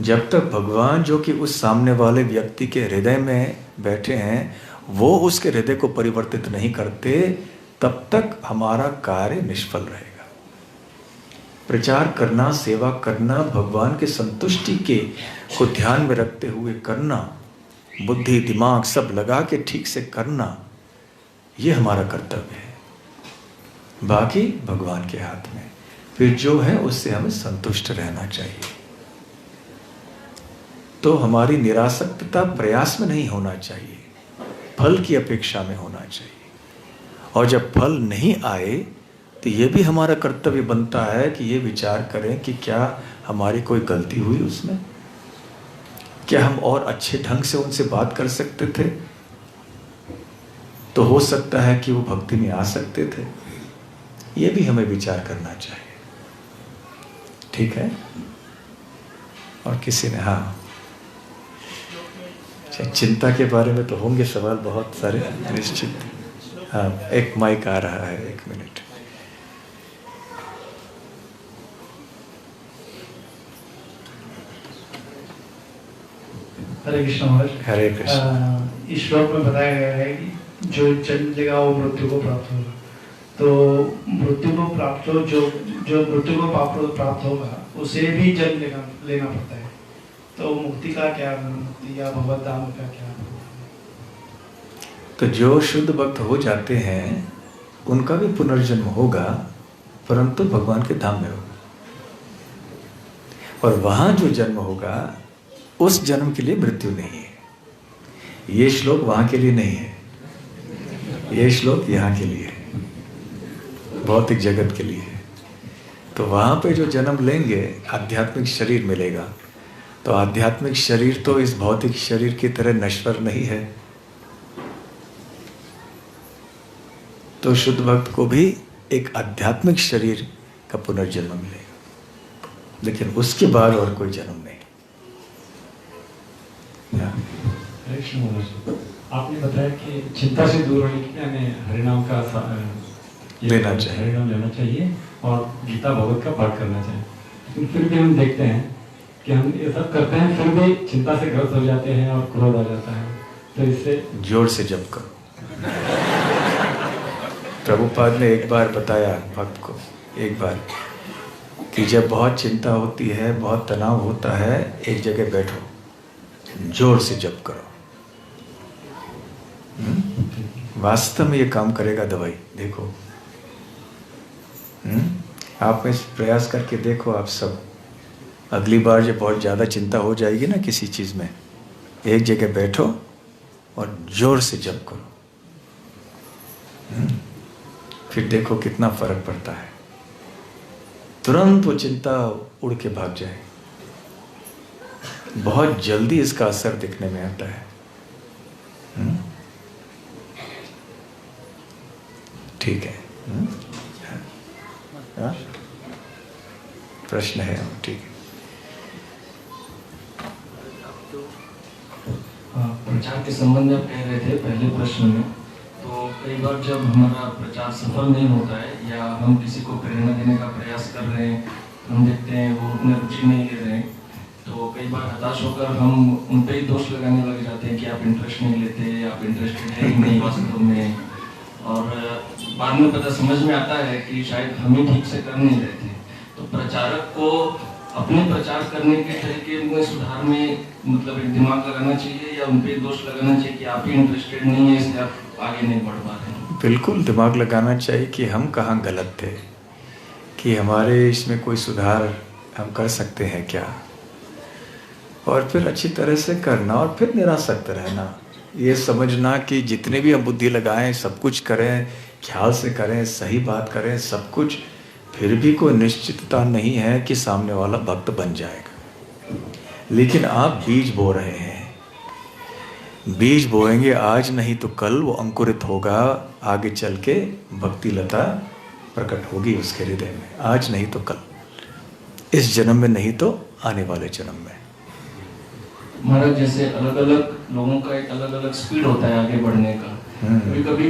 Speaker 2: जब तक भगवान जो कि उस सामने वाले व्यक्ति के हृदय में बैठे हैं वो उसके हृदय को परिवर्तित नहीं करते, तब तक हमारा कार्य निष्फल रहेगा। प्रचार करना, सेवा करना, भगवान के संतुष्टि के को ध्यान में रखते हुए करना, बुद्धि दिमाग सब लगा के ठीक से करना, ये हमारा कर्तव्य है। बाकी भगवान के हाथ में। फिर जो है उससे हमें संतुष्ट रहना चाहिए। तो हमारी निरासक्तता प्रयास में नहीं होना चाहिए, फल की अपेक्षा में होना चाहिए। और जब फल नहीं आए तो ये भी हमारा कर्तव्य बनता है कि ये विचार करें कि क्या हमारी कोई गलती हुई उसमें, क्या हम और अच्छे ढंग से उनसे बात कर सकते थे, तो हो सकता है कि वो भक्ति में आ सकते थे। ये भी हमें विचार करना चाहिए। ठीक है? और किसी ने, हाँ, चिंता के बारे में तो होंगे सवाल बहुत सारे निश्चित। हाँ, एक माइक आ रहा है, 1 मिनट।
Speaker 3: हरे कृष्ण महाराज।
Speaker 2: हरे कृष्ण।
Speaker 3: इस श्लोक में बताया गया है कि जो जन्म लेगा वो मृत्यु को प्राप्त होगा। तो मृत्यु को प्राप्त हो, जो मृत्यु को प्राप्त होगा उसे भी जन्म लेना पड़ता है। तो मुक्ति का क्या, मुक्ति या भगवत धाम का क्या?
Speaker 2: तो जो शुद्ध भक्त हो जाते हैं उनका भी पुनर्जन्म होगा, परंतु भगवान के धाम में होगा। और वहां जो जन्म होगा उस जन्म के लिए मृत्यु नहीं है। ये श्लोक वहां के लिए नहीं है, ये श्लोक यहाँ के लिए है, भौतिक जगत के लिए है। तो वहां पे जो जन्म लेंगे आध्यात्मिक शरीर मिलेगा, तो आध्यात्मिक शरीर तो इस भौतिक शरीर की तरह नश्वर नहीं है। तो शुद्ध भक्त को भी एक आध्यात्मिक शरीर का पुनर्जन्म मिलेगा, लेकिन उसके बाद और कोई जन्म नहीं।
Speaker 4: आपने बताया कि चिंता से दूर होने के लिए हमें हरिनाम का
Speaker 2: लेना चाहिए,
Speaker 4: हरिनाम लेना चाहिए और गीता भगवत का पाठ करना चाहिए। लेकिन फिर भी हम देखते हैं कि हम ये सब करते हैं, फिर भी चिंता से ग्रस्त हो जाते हैं और क्रोध आ जाता है। तो इससे
Speaker 2: जोर से जप करो। प्रभुपाद ने एक बार बताया भक्त को, एक बार, कि जब बहुत चिंता होती है, बहुत तनाव होता है, एक जगह बैठो, जोर से जप करो। वास्तव में ये काम करेगा दवाई, देखो। आप में प्रयास करके देखो आप सब। अगली बार जब बहुत ज़्यादा चिंता हो जाएगी ना किसी चीज़ में, एक जगह बैठो और जोर से जप करो। फिर देखो कितना फर्क पड़ता है, तुरंत वो चिंता उड़ के भाग जाए। बहुत जल्दी इसका असर दिखने में आता है। ठीक है। हाँ? प्रश्न है? ठीक है।
Speaker 5: प्रचार के संबंध में आप कह रहे थे पहले प्रश्न में, तो कई बार जब हमारा प्रचार सफल नहीं होता है या हम किसी को प्रेरणा देने का प्रयास कर रहे हैं, हम देखते हैं वो उतने रुचि नहीं ले रहे हैं, तो कई बार हताश होकर हम उन पर ही दोष लगाने लग जाते हैं कि आप इंटरेस्ट नहीं लेते, आप इंटरेस्टेड है ही नहीं वास्तव में। और बाद में पता समझ में आता है कि शायद हम ही ठीक से कर नहीं रहे थे। तो प्रचारक को अपने प्रचार करने के तरीके में सुधार में मतलब एक दिमाग लगाना चाहिए या उन पे दोष लगाना चाहिए कि आप ही इंटरेस्टेड नहीं है इसलिए आप आगे नहीं बढ़ पा रहे हैं?
Speaker 2: बिल्कुल दिमाग लगाना चाहिए कि हम कहाँ गलत थे, कि हमारे इसमें कोई सुधार हम कर सकते हैं क्या, और फिर अच्छी तरह से करना, और फिर निरासक्त रहना। ये समझना कि जितने भी हम बुद्धि लगाएं, सब कुछ करें, ख्याल से करें, सही बात करें, सब कुछ, फिर भी कोई निश्चितता नहीं है कि सामने वाला भक्त बन जाएगा। लेकिन आप बीज बो रहे हैं, बीज बोएंगे आज नहीं तो कल वो अंकुरित होगा, आगे चल के भक्ति लता प्रकट होगी उसके हृदय में, आज नहीं तो कल, इस जन्म में नहीं तो आने वाले जन्म में।
Speaker 5: महाराज जैसे अलग अलग लोगों का एक अलग अलग स्पीड होता है आगे बढ़ने का, कभी कभी